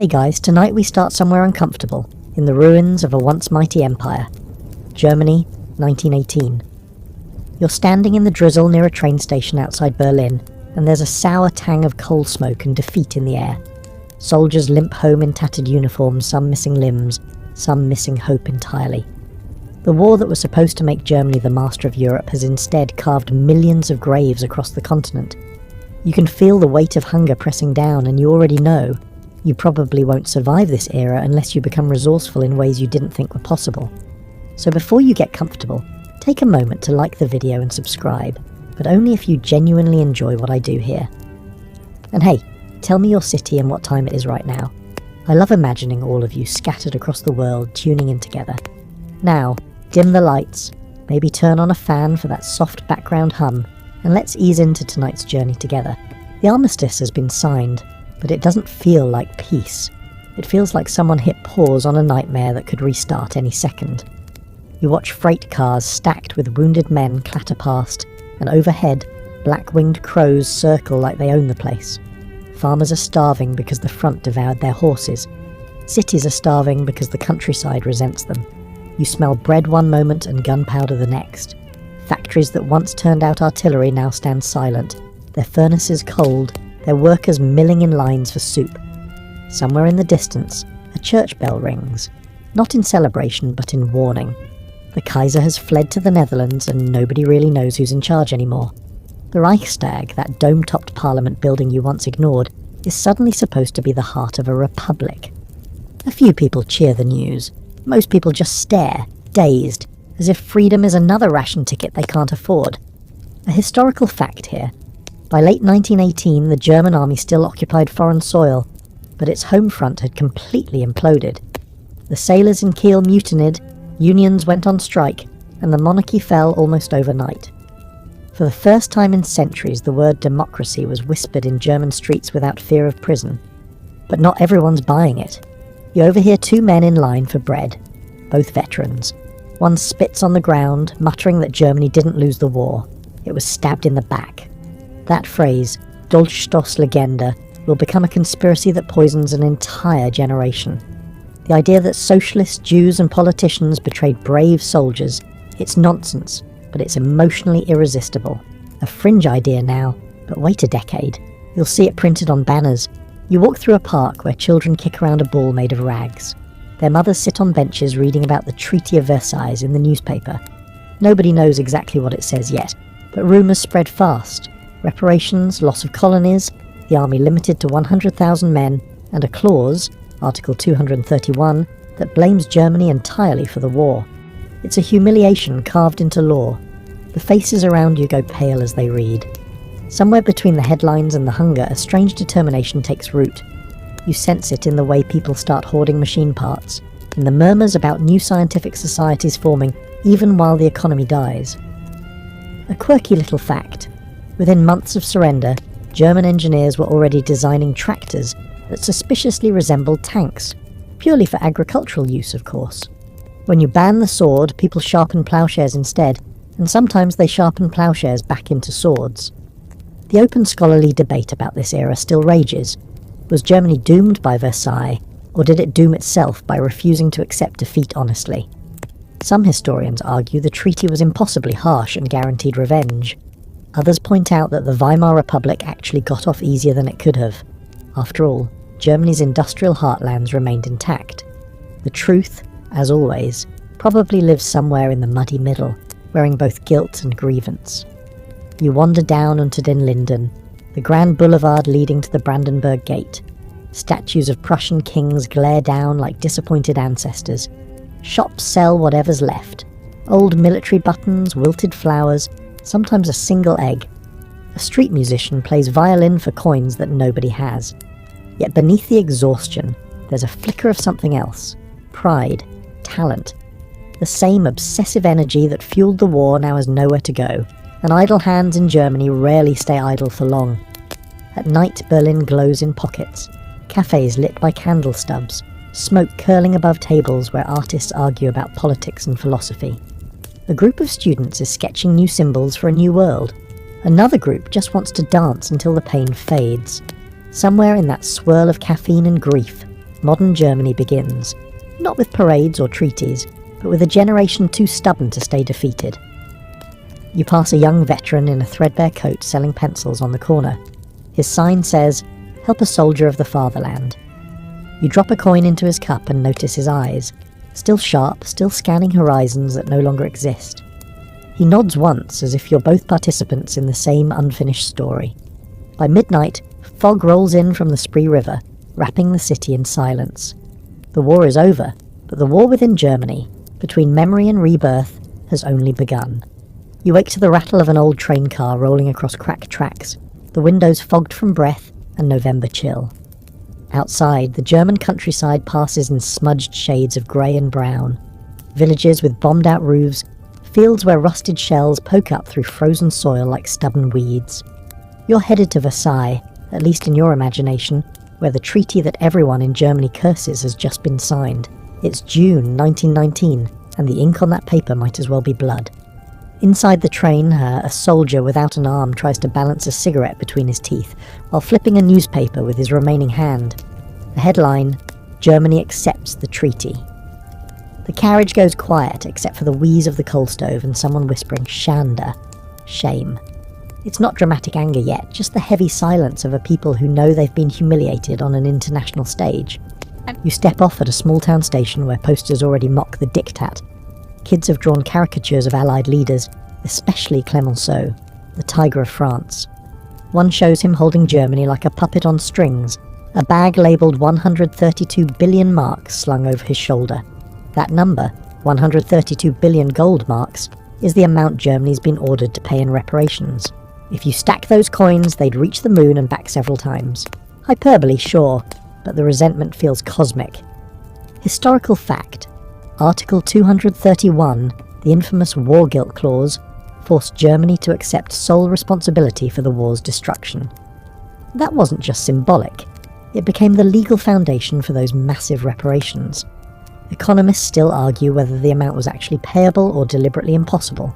Hey guys, tonight we start somewhere uncomfortable, in the ruins of a once mighty empire. Germany, 1918. You're standing in the drizzle near a train station outside Berlin, and there's a sour tang of coal smoke and defeat in the air. Soldiers limp home in tattered uniforms, some missing limbs, some missing hope entirely. The war that was supposed to make Germany the master of Europe has instead carved millions of graves across the continent. You can feel the weight of hunger pressing down, and you already know you probably won't survive this era unless you become resourceful in ways you didn't think were possible. So before you get comfortable, take a moment to like the video and subscribe, but only if you genuinely enjoy what I do here. And hey, tell me your city and what time it is right now. I love imagining all of you scattered across the world tuning in together. Now, dim the lights, maybe turn on a fan for that soft background hum, and let's ease into tonight's journey together. The armistice has been signed, but it doesn't feel like peace. It feels like someone hit pause on a nightmare that could restart any second. You watch freight cars stacked with wounded men clatter past, and overhead, black-winged crows circle like they own the place. Farmers are starving because the front devoured their horses. Cities are starving because the countryside resents them. You smell bread one moment and gunpowder the next. Factories that once turned out artillery now stand silent, their furnaces cold, their workers milling in lines for soup. Somewhere in the distance, a church bell rings, not in celebration but in warning. The Kaiser has fled to the Netherlands and nobody really knows who's in charge anymore. The Reichstag, that dome-topped parliament building you once ignored, is suddenly supposed to be the heart of a republic. A few people cheer the news. Most people just stare, dazed, as if freedom is another ration ticket they can't afford. A historical fact here. By late 1918, the German army still occupied foreign soil, but its home front had completely imploded. The sailors in Kiel mutinied, unions went on strike, and the monarchy fell almost overnight. For the first time in centuries, the word democracy was whispered in German streets without fear of prison. But not everyone's buying it. You overhear two men in line for bread, both veterans. One spits on the ground, muttering that Germany didn't lose the war. It was stabbed in the back. That phrase, Dolchstoßlegende, will become a conspiracy that poisons an entire generation. The idea that socialists, Jews and politicians betrayed brave soldiers, it's nonsense, but it's emotionally irresistible. A fringe idea now, but wait a decade. You'll see it printed on banners. You walk through a park where children kick around a ball made of rags. Their mothers sit on benches reading about the Treaty of Versailles in the newspaper. Nobody knows exactly what it says yet, but rumours spread fast. Reparations, loss of colonies, the army limited to 100,000 men, and a clause, Article 231, that blames Germany entirely for the war. It's a humiliation carved into law. The faces around you go pale as they read. Somewhere between the headlines and the hunger, a strange determination takes root. You sense it in the way people start hoarding machine parts, in the murmurs about new scientific societies forming even while the economy dies. A quirky little fact. Within months of surrender, German engineers were already designing tractors that suspiciously resembled tanks, purely for agricultural use, of course. When you ban the sword, people sharpen plowshares instead, and sometimes they sharpen plowshares back into swords. The open scholarly debate about this era still rages. Was Germany doomed by Versailles, or did it doom itself by refusing to accept defeat honestly? Some historians argue the treaty was impossibly harsh and guaranteed revenge. Others point out that the Weimar Republic actually got off easier than it could have. After all, Germany's industrial heartlands remained intact. The truth, as always, probably lives somewhere in the muddy middle, wearing both guilt and grievance. You wander down unto Den Linden, the grand boulevard leading to the Brandenburg Gate. Statues of Prussian kings glare down like disappointed ancestors. Shops sell whatever's left. Old military buttons, wilted flowers, sometimes a single egg. A street musician plays violin for coins that nobody has. Yet beneath the exhaustion, there's a flicker of something else. Pride, talent. The same obsessive energy that fueled the war now has nowhere to go, and idle hands in Germany rarely stay idle for long. At night, Berlin glows in pockets. Cafes lit by candle stubs, smoke curling above tables where artists argue about politics and philosophy. A group of students is sketching new symbols for a new world. Another group just wants to dance until the pain fades. Somewhere in that swirl of caffeine and grief, modern Germany begins, not with parades or treaties, but with a generation too stubborn to stay defeated. You pass a young veteran in a threadbare coat selling pencils on the corner. His sign says, "Help a soldier of the fatherland." You drop a coin into his cup and notice his eyes, still sharp, still scanning horizons that no longer exist. He nods once, as if you're both participants in the same unfinished story. By midnight, fog rolls in from the Spree River, wrapping the city in silence. The war is over, but the war within Germany, between memory and rebirth, has only begun. You wake to the rattle of an old train car rolling across cracked tracks, the windows fogged from breath and November chill. Outside, the German countryside passes in smudged shades of grey and brown. Villages with bombed-out roofs, fields where rusted shells poke up through frozen soil like stubborn weeds. You're headed to Versailles, at least in your imagination, where the treaty that everyone in Germany curses has just been signed. It's June 1919, and the ink on that paper might as well be blood. Inside the train, a soldier without an arm tries to balance a cigarette between his teeth, while flipping a newspaper with his remaining hand. The headline, "Germany accepts the treaty." The carriage goes quiet, except for the wheeze of the coal stove and someone whispering, "Schande," shame. It's not dramatic anger yet, just the heavy silence of a people who know they've been humiliated on an international stage. You step off at a small-town station where posters already mock the diktat. Kids have drawn caricatures of Allied leaders, especially Clemenceau, the Tiger of France. One shows him holding Germany like a puppet on strings, a bag labelled 132 billion marks slung over his shoulder. That number, 132 billion gold marks, is the amount Germany's been ordered to pay in reparations. If you stack those coins, they'd reach the moon and back several times. Hyperbole, sure, but the resentment feels cosmic. Historical fact. Article 231, the infamous War Guilt Clause, forced Germany to accept sole responsibility for the war's destruction. That wasn't just symbolic. It became the legal foundation for those massive reparations. Economists still argue whether the amount was actually payable or deliberately impossible.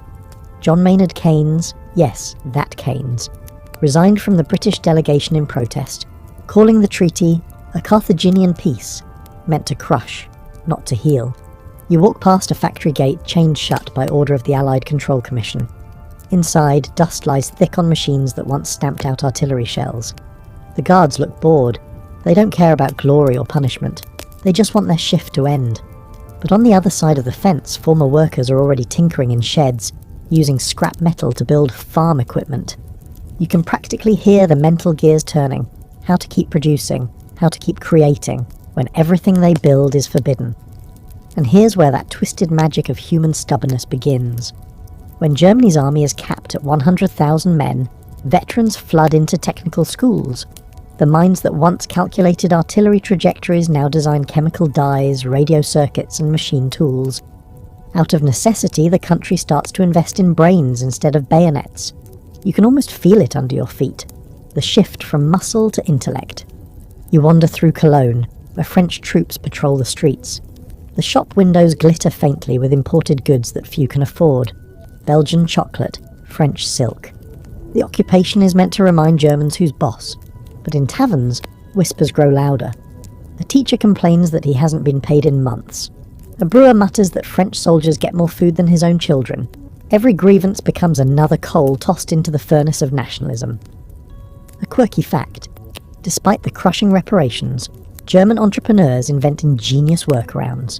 John Maynard Keynes, yes, that Keynes, resigned from the British delegation in protest, calling the treaty a Carthaginian peace, meant to crush, not to heal. You walk past a factory gate chained shut by order of the Allied Control Commission. Inside, dust lies thick on machines that once stamped out artillery shells. The guards look bored. They don't care about glory or punishment. They just want their shift to end. But on the other side of the fence, former workers are already tinkering in sheds, using scrap metal to build farm equipment. You can practically hear the mental gears turning, how to keep producing, how to keep creating, when everything they build is forbidden. And here's where that twisted magic of human stubbornness begins. When Germany's army is capped at 100,000 men, veterans flood into technical schools. The minds that once calculated artillery trajectories now design chemical dyes, radio circuits, and machine tools. Out of necessity, the country starts to invest in brains instead of bayonets. You can almost feel it under your feet, the shift from muscle to intellect. You wander through Cologne, where French troops patrol the streets. The shop windows glitter faintly with imported goods that few can afford. Belgian chocolate, French silk. The occupation is meant to remind Germans who's boss, but in taverns, whispers grow louder. A teacher complains that he hasn't been paid in months. A brewer mutters that French soldiers get more food than his own children. Every grievance becomes another coal tossed into the furnace of nationalism. A quirky fact. Despite the crushing reparations, German entrepreneurs invent ingenious workarounds.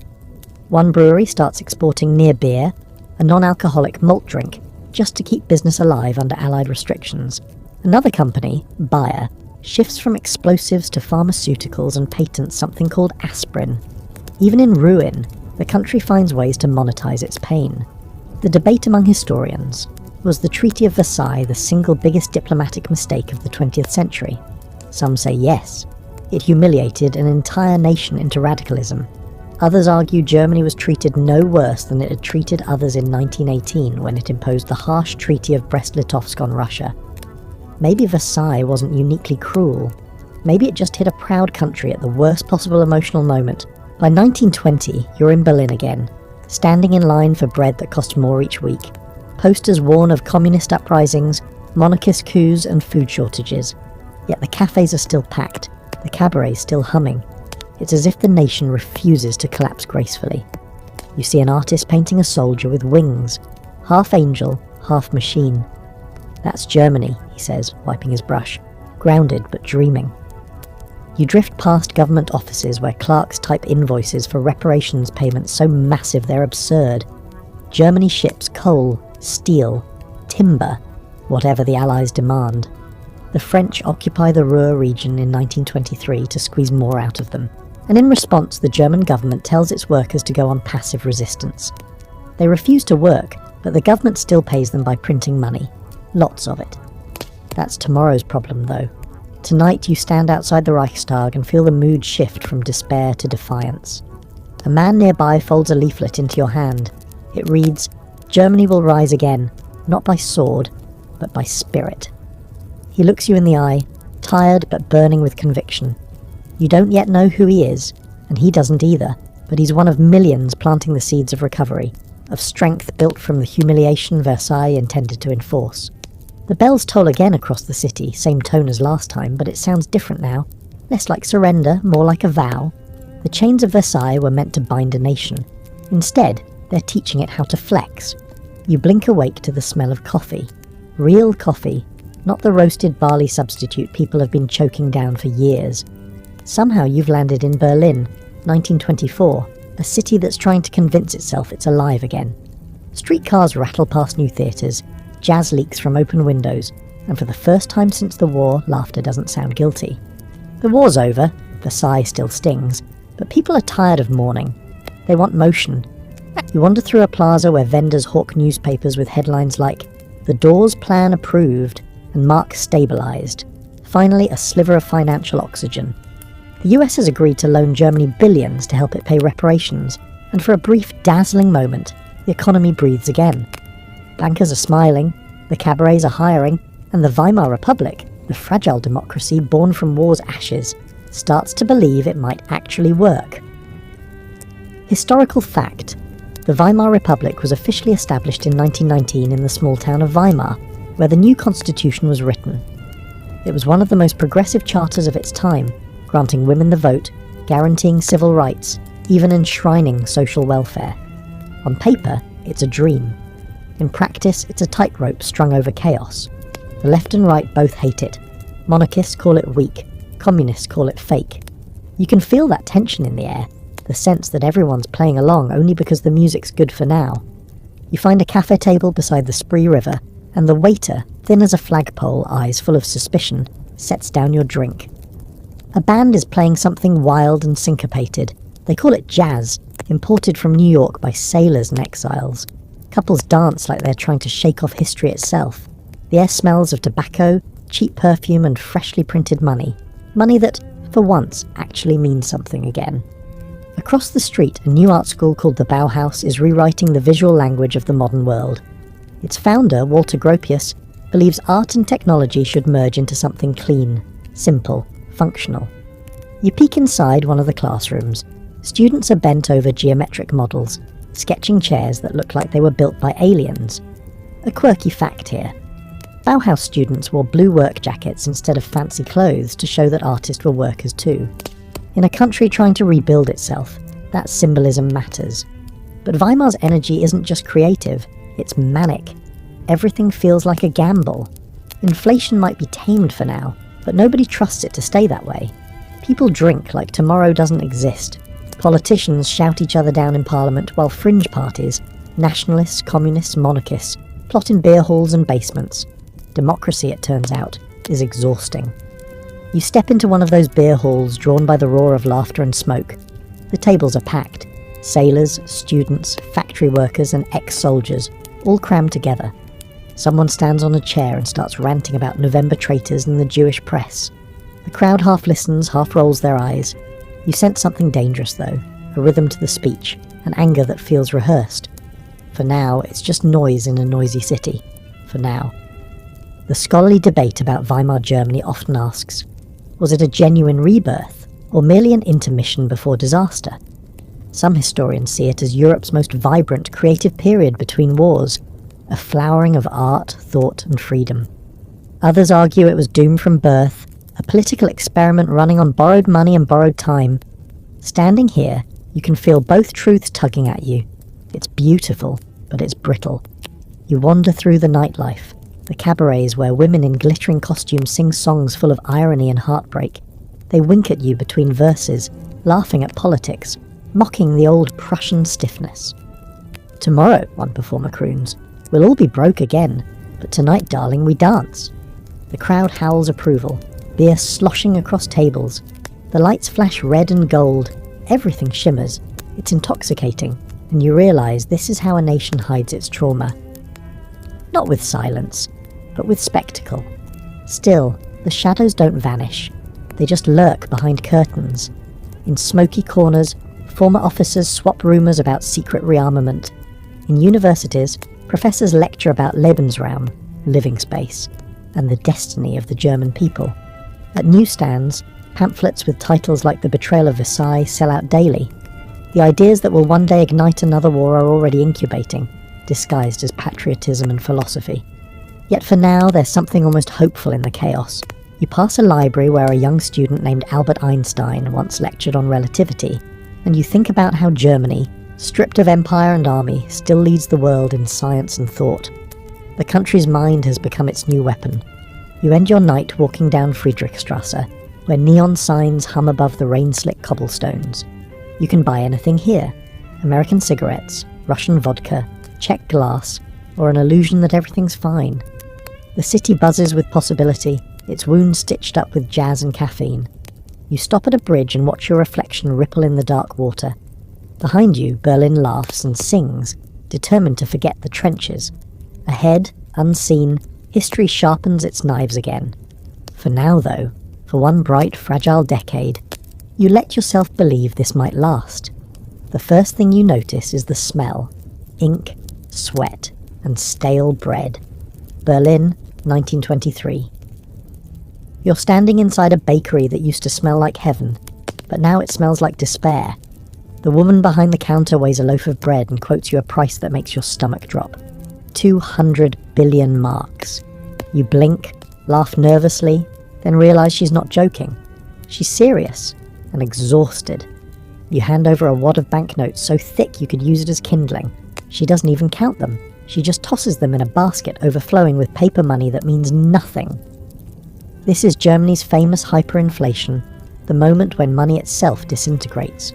One brewery starts exporting near beer, a non-alcoholic malt drink, just to keep business alive under Allied restrictions. Another company, Bayer, shifts from explosives to pharmaceuticals and patents something called aspirin. Even in ruin, the country finds ways to monetize its pain. The debate among historians, was the Treaty of Versailles the single biggest diplomatic mistake of the 20th century? Some say yes. It humiliated an entire nation into radicalism. Others argue Germany was treated no worse than it had treated others in 1918 when it imposed the harsh Treaty of Brest-Litovsk on Russia. Maybe Versailles wasn't uniquely cruel. Maybe it just hit a proud country at the worst possible emotional moment. By 1920, you're in Berlin again, standing in line for bread that cost more each week. Posters warn of communist uprisings, monarchist coups and food shortages. Yet the cafes are still packed, the cabarets still humming. It's as if the nation refuses to collapse gracefully. You see an artist painting a soldier with wings, half angel, half machine. That's Germany, he says, wiping his brush, grounded but dreaming. You drift past government offices where clerks type invoices for reparations payments so massive they're absurd. Germany ships coal, steel, timber, whatever the Allies demand. The French occupy the Ruhr region in 1923 to squeeze more out of them, and in response the German government tells its workers to go on passive resistance. They refuse to work, but the government still pays them by printing money. Lots of it. That's tomorrow's problem, though. Tonight you stand outside the Reichstag and feel the mood shift from despair to defiance. A man nearby folds a leaflet into your hand. It reads, "Germany will rise again, not by sword, but by spirit." He looks you in the eye, tired but burning with conviction. You don't yet know who he is, and he doesn't either, but he's one of millions planting the seeds of recovery, of strength built from the humiliation Versailles intended to enforce. The bells toll again across the city, same tone as last time, but it sounds different now. Less like surrender, more like a vow. The chains of Versailles were meant to bind a nation. Instead, they're teaching it how to flex. You blink awake to the smell of coffee. Real coffee, not the roasted barley substitute people have been choking down for years. Somehow you've landed in Berlin, 1924, a city that's trying to convince itself it's alive again. Streetcars rattle past new theatres, jazz leaks from open windows, and for the first time since the war, laughter doesn't sound guilty. The war's over, Versailles still stings, but people are tired of mourning. They want motion. You wander through a plaza where vendors hawk newspapers with headlines like, "The Dawes Plan approved," and "Mark stabilised." Finally, a sliver of financial oxygen. The US has agreed to loan Germany billions to help it pay reparations, and for a brief, dazzling moment, the economy breathes again. Bankers are smiling, the cabarets are hiring, and the Weimar Republic, the fragile democracy born from war's ashes, starts to believe it might actually work. Historical fact: the Weimar Republic was officially established in 1919 in the small town of Weimar, where the new constitution was written. It was one of the most progressive charters of its time, granting women the vote, guaranteeing civil rights, even enshrining social welfare. On paper, it's a dream. In practice, it's a tightrope strung over chaos. The left and right both hate it. Monarchists call it weak, communists call it fake. You can feel that tension in the air, the sense that everyone's playing along only because the music's good for now. You find a cafe table beside the Spree River, and the waiter, thin as a flagpole, eyes full of suspicion, sets down your drink. A band is playing something wild and syncopated. They call it jazz, imported from New York by sailors and exiles. Couples dance like they're trying to shake off history itself. The air smells of tobacco, cheap perfume and freshly printed money. Money that, for once, actually means something again. Across the street, a new art school called the Bauhaus is rewriting the visual language of the modern world. Its founder, Walter Gropius, believes art and technology should merge into something clean, simple, functional. You peek inside one of the classrooms. Students are bent over geometric models, sketching chairs that look like they were built by aliens. A quirky fact here: Bauhaus students wore blue work jackets instead of fancy clothes to show that artists were workers too. In a country trying to rebuild itself, that symbolism matters. But Weimar's energy isn't just creative, it's manic. Everything feels like a gamble. Inflation might be tamed for now, but nobody trusts it to stay that way. People drink like tomorrow doesn't exist. Politicians shout each other down in Parliament while fringe parties, nationalists, communists, monarchists, plot in beer halls and basements. Democracy, it turns out, is exhausting. You step into one of those beer halls drawn by the roar of laughter and smoke. The tables are packed. Sailors, students, factory workers and ex-soldiers, all crammed together. Someone stands on a chair and starts ranting about November traitors and the Jewish press. The crowd half listens, half rolls their eyes. You sense something dangerous though, a rhythm to the speech, an anger that feels rehearsed. For now, it's just noise in a noisy city. For now. The scholarly debate about Weimar Germany often asks, was it a genuine rebirth, or merely an intermission before disaster? Some historians see it as Europe's most vibrant creative period between wars, a flowering of art, thought and freedom. Others argue it was doomed from birth, a political experiment running on borrowed money and borrowed time. Standing here, you can feel both truths tugging at you. It's beautiful, but it's brittle. You wander through the nightlife, the cabarets where women in glittering costumes sing songs full of irony and heartbreak. They wink at you between verses, laughing at politics, mocking the old Prussian stiffness. Tomorrow, one performer croons, we'll all be broke again, but tonight, darling, we dance. The crowd howls approval, beer sloshing across tables. The lights flash red and gold, everything shimmers. It's intoxicating, and you realise this is how a nation hides its trauma. Not with silence, but with spectacle. Still, the shadows don't vanish. They just lurk behind curtains. In smoky corners, former officers swap rumours about secret rearmament. In universities, professors lecture about Lebensraum, living space, and the destiny of the German people. At newsstands, pamphlets with titles like The Betrayal of Versailles sell out daily. The ideas that will one day ignite another war are already incubating, disguised as patriotism and philosophy. Yet for now, there's something almost hopeful in the chaos. You pass a library where a young student named Albert Einstein once lectured on relativity, and you think about how Germany, stripped of empire and army, still leads the world in science and thought. The country's mind has become its new weapon. You end your night walking down Friedrichstrasse, where neon signs hum above the rain-slick cobblestones. You can buy anything here: American cigarettes, Russian vodka, Czech glass, or an illusion that everything's fine. The city buzzes with possibility, its wounds stitched up with jazz and caffeine. You stop at a bridge and watch your reflection ripple in the dark water. Behind you, Berlin laughs and sings, determined to forget the trenches. Ahead, unseen, history sharpens its knives again. For now, though, for one bright, fragile decade, you let yourself believe this might last. The first thing you notice is the smell: ink, sweat, and stale bread. Berlin, 1923. You're standing inside a bakery that used to smell like heaven, but now it smells like despair. The woman behind the counter weighs a loaf of bread and quotes you a price that makes your stomach drop. 200 billion marks. You blink, laugh nervously, then realise she's not joking. She's serious and exhausted. You hand over a wad of banknotes so thick you could use it as kindling. She doesn't even count them. She just tosses them in a basket overflowing with paper money that means nothing. This is Germany's famous hyperinflation, the moment when money itself disintegrates.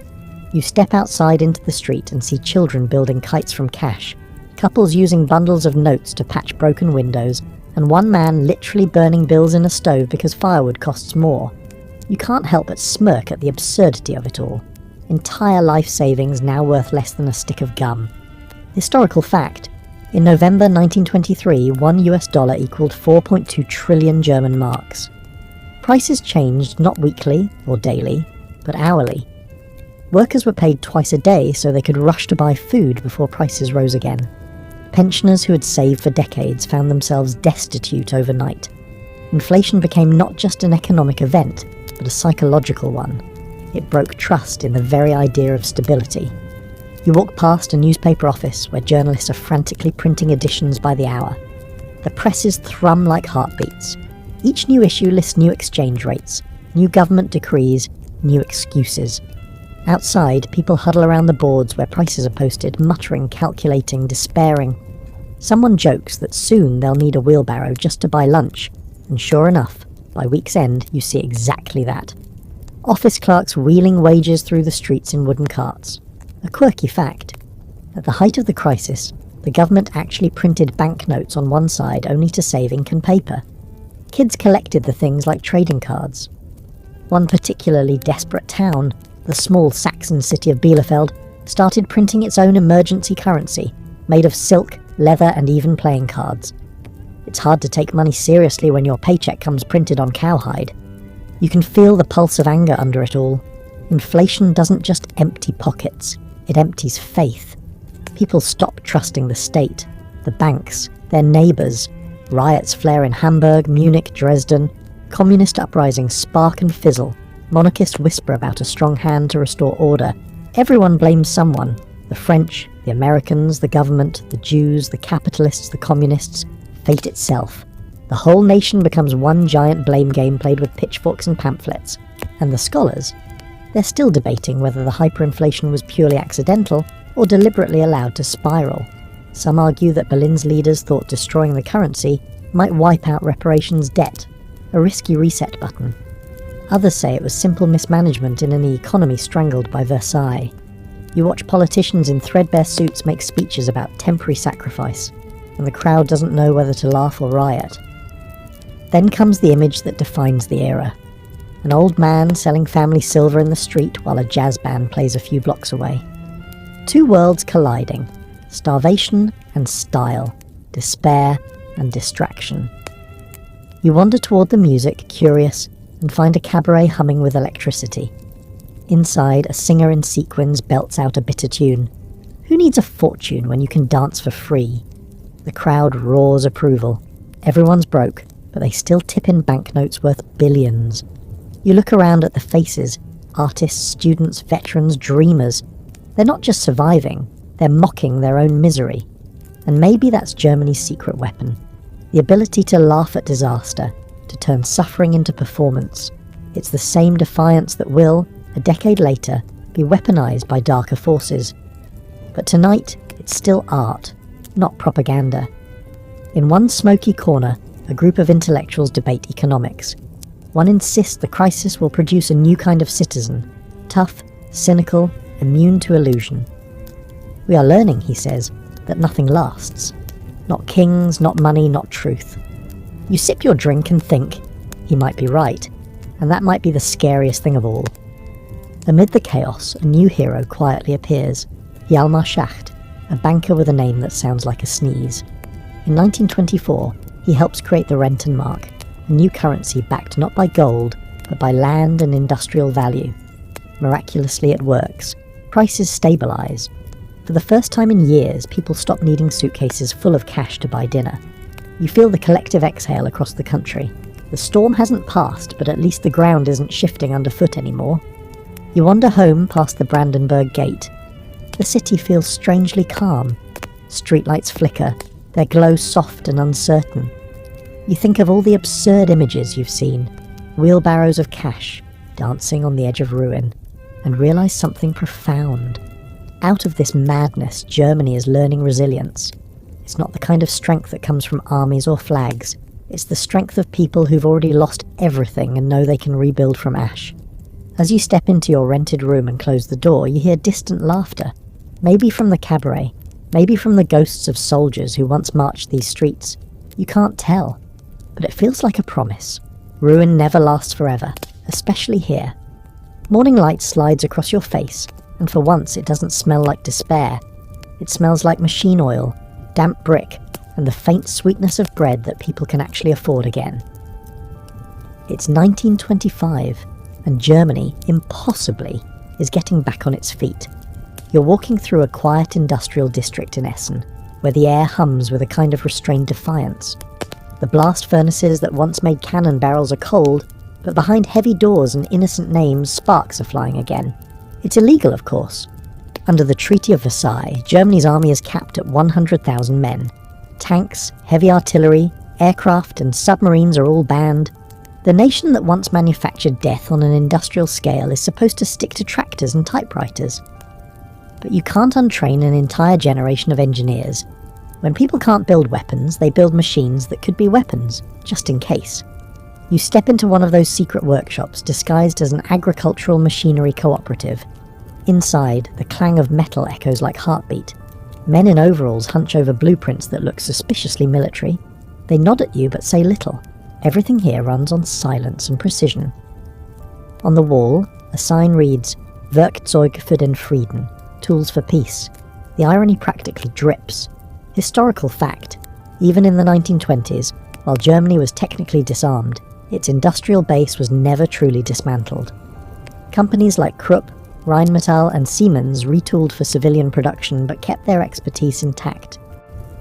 You step outside into the street and see children building kites from cash, couples using bundles of notes to patch broken windows, and one man literally burning bills in a stove because firewood costs more. You can't help but smirk at the absurdity of it all. Entire life savings now worth less than a stick of gum. Historical fact: in November 1923, $1 equaled 4.2 trillion German marks. Prices changed not weekly or daily, but hourly. Workers were paid twice a day so they could rush to buy food before prices rose again. Pensioners who had saved for decades found themselves destitute overnight. Inflation became not just an economic event, but a psychological one. It broke trust in the very idea of stability. You walk past a newspaper office where journalists are frantically printing editions by the hour. The presses thrum like heartbeats. Each new issue lists new exchange rates, new government decrees, new excuses. Outside, people huddle around the boards where prices are posted, muttering, calculating, despairing. Someone jokes that soon they'll need a wheelbarrow just to buy lunch, and sure enough, by week's end you see exactly that. Office clerks wheeling wages through the streets in wooden carts. A quirky fact: at the height of the crisis, the government actually printed banknotes on one side only to save ink and paper. Kids collected the things like trading cards. One particularly desperate town, the small Saxon city of Bielefeld, started printing its own emergency currency, made of silk, leather, and even playing cards. It's hard to take money seriously when your paycheck comes printed on cowhide. You can feel the pulse of anger under it all. Inflation doesn't just empty pockets, it empties faith. People stop trusting the state, the banks, their neighbours. Riots flare in Hamburg, Munich, Dresden. Communist uprisings spark and fizzle. Monarchists whisper about a strong hand to restore order. Everyone blames someone: the French, the Americans, the government, the Jews, the capitalists, the communists, fate itself. The whole nation becomes one giant blame game played with pitchforks and pamphlets. And the scholars? They're still debating whether the hyperinflation was purely accidental or deliberately allowed to spiral. Some argue that Berlin's leaders thought destroying the currency might wipe out reparations debt, a risky reset button. Others say it was simple mismanagement in an economy strangled by Versailles. You watch politicians in threadbare suits make speeches about temporary sacrifice, and the crowd doesn't know whether to laugh or riot. Then comes the image that defines the era. An old man selling family silver in the street while a jazz band plays a few blocks away. Two worlds colliding, starvation and style, despair and distraction. You wander toward the music, curious, and find a cabaret humming with electricity. Inside, a singer in sequins belts out a bitter tune. Who needs a fortune when you can dance for free? The crowd roars approval. Everyone's broke, but they still tip in banknotes worth billions. You look around at the faces, artists, students, veterans, dreamers. They're not just surviving, they're mocking their own misery. And maybe that's Germany's secret weapon. The ability to laugh at disaster, to turn suffering into performance. It's the same defiance that will, a decade later, be weaponized by darker forces. But tonight, it's still art, not propaganda. In one smoky corner, a group of intellectuals debate economics. One insists the crisis will produce a new kind of citizen, tough, cynical, immune to illusion. We are learning, he says, that nothing lasts. Not kings, not money, not truth. You sip your drink and think, he might be right, and that might be the scariest thing of all. Amid the chaos, a new hero quietly appears, Hjalmar Schacht, a banker with a name that sounds like a sneeze. In 1924, he helps create the Rentenmark, a new currency backed not by gold, but by land and industrial value. Miraculously it works. Prices stabilize. For the first time in years, people stop needing suitcases full of cash to buy dinner. You feel the collective exhale across the country. The storm hasn't passed, but at least the ground isn't shifting underfoot anymore. You wander home past the Brandenburg Gate. The city feels strangely calm. Streetlights flicker, their glow soft and uncertain. You think of all the absurd images you've seen, wheelbarrows of cash, dancing on the edge of ruin, and realize something profound. Out of this madness, Germany is learning resilience. It's not the kind of strength that comes from armies or flags. It's the strength of people who've already lost everything and know they can rebuild from ash. As you step into your rented room and close the door, you hear distant laughter. Maybe from the cabaret, maybe from the ghosts of soldiers who once marched these streets. You can't tell. But it feels like a promise. Ruin never lasts forever, especially here. Morning light slides across your face, and for once it doesn't smell like despair. It smells like machine oil, damp brick, and the faint sweetness of bread that people can actually afford again. It's 1925, and Germany, impossibly, is getting back on its feet. You're walking through a quiet industrial district in Essen, where the air hums with a kind of restrained defiance. The blast furnaces that once made cannon barrels are cold, but behind heavy doors and innocent names, sparks are flying again. It's illegal, of course. Under the Treaty of Versailles, Germany's army is capped at 100,000 men. Tanks, heavy artillery, aircraft and submarines are all banned. The nation that once manufactured death on an industrial scale is supposed to stick to tractors and typewriters. But you can't untrain an entire generation of engineers. When people can't build weapons, they build machines that could be weapons, just in case. You step into one of those secret workshops disguised as an agricultural machinery cooperative. Inside, the clang of metal echoes like heartbeat. Men in overalls hunch over blueprints that look suspiciously military. They nod at you but say little. Everything here runs on silence and precision. On the wall, a sign reads, Werkzeug für den Frieden, tools for peace. The irony practically drips. Historical fact, even in the 1920s, while Germany was technically disarmed, its industrial base was never truly dismantled. Companies like Krupp, Rheinmetall and Siemens retooled for civilian production but kept their expertise intact.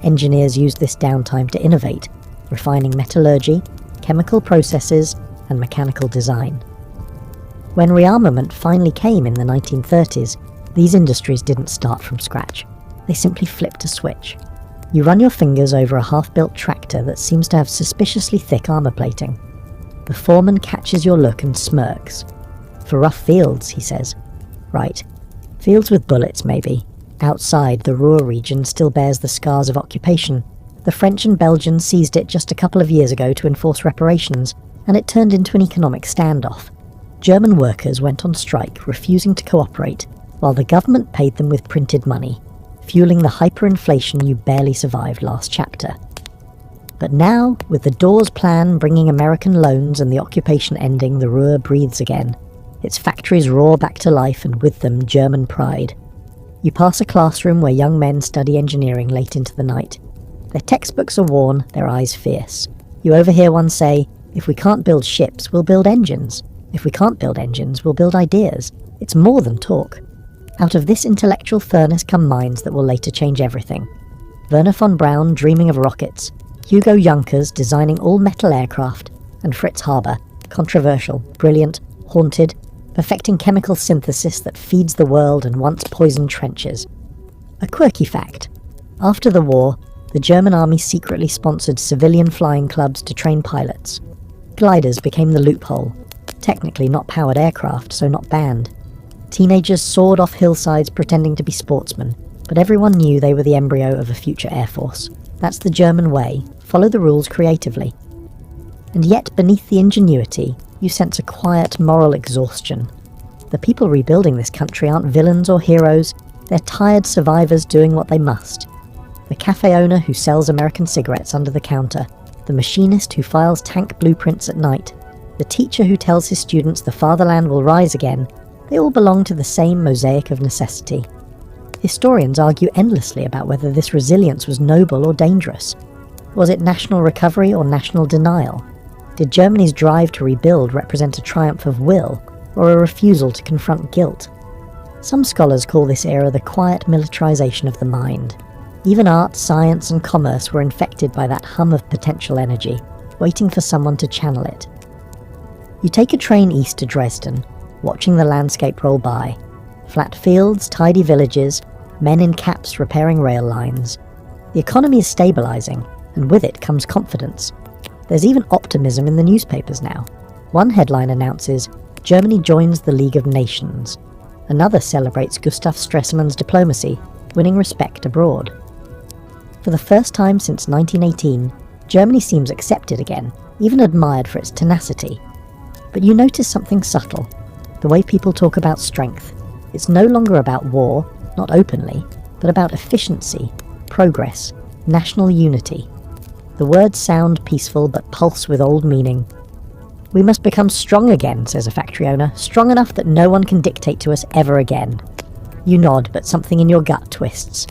Engineers used this downtime to innovate, refining metallurgy, chemical processes and mechanical design. When rearmament finally came in the 1930s, these industries didn't start from scratch. They simply flipped a switch. You run your fingers over a half-built tractor that seems to have suspiciously thick armor plating. The foreman catches your look and smirks. For rough fields, he says. Right. Fields with bullets, maybe. Outside, the Ruhr region still bears the scars of occupation. The French and Belgians seized it just a couple of years ago to enforce reparations, and it turned into an economic standoff. German workers went on strike, refusing to cooperate, while the government paid them with printed money, fueling the hyperinflation you barely survived last chapter. But now, with the Dawes Plan bringing American loans and the occupation ending, the Ruhr breathes again. Its factories roar back to life, and with them German pride. You pass a classroom where young men study engineering late into the night. Their textbooks are worn, their eyes fierce. You overhear one say, "If we can't build ships, we'll build engines. If we can't build engines, we'll build ideas." It's more than talk. Out of this intellectual furnace come minds that will later change everything. Werner von Braun dreaming of rockets, Hugo Junkers designing all-metal aircraft, and Fritz Haber, controversial, brilliant, haunted, perfecting chemical synthesis that feeds the world and once poisoned trenches. A quirky fact. After the war, the German army secretly sponsored civilian flying clubs to train pilots. Gliders became the loophole. Technically not powered aircraft, so not banned. Teenagers soared off hillsides pretending to be sportsmen, but everyone knew they were the embryo of a future air force. That's the German way. Follow the rules creatively. And yet, beneath the ingenuity, you sense a quiet moral exhaustion. The people rebuilding this country aren't villains or heroes, they're tired survivors doing what they must. The cafe owner who sells American cigarettes under the counter, the machinist who files tank blueprints at night, the teacher who tells his students the fatherland will rise again, they all belong to the same mosaic of necessity. Historians argue endlessly about whether this resilience was noble or dangerous. Was it national recovery or national denial? Did Germany's drive to rebuild represent a triumph of will, or a refusal to confront guilt? Some scholars call this era the quiet militarization of the mind. Even art, science, and commerce were infected by that hum of potential energy, waiting for someone to channel it. You take a train east to Dresden, watching the landscape roll by. Flat fields, tidy villages, men in caps repairing rail lines. The economy is stabilizing, and with it comes confidence. There's even optimism in the newspapers now. One headline announces, "Germany joins the League of Nations." Another celebrates Gustav Stresemann's diplomacy, winning respect abroad. For the first time since 1918, Germany seems accepted again, even admired for its tenacity. But you notice something subtle, the way people talk about strength. It's no longer about war, not openly, but about efficiency, progress, national unity. The words sound peaceful but pulse with old meaning. "We must become strong again," says a factory owner, "strong enough that no one can dictate to us ever again." You nod, but something in your gut twists.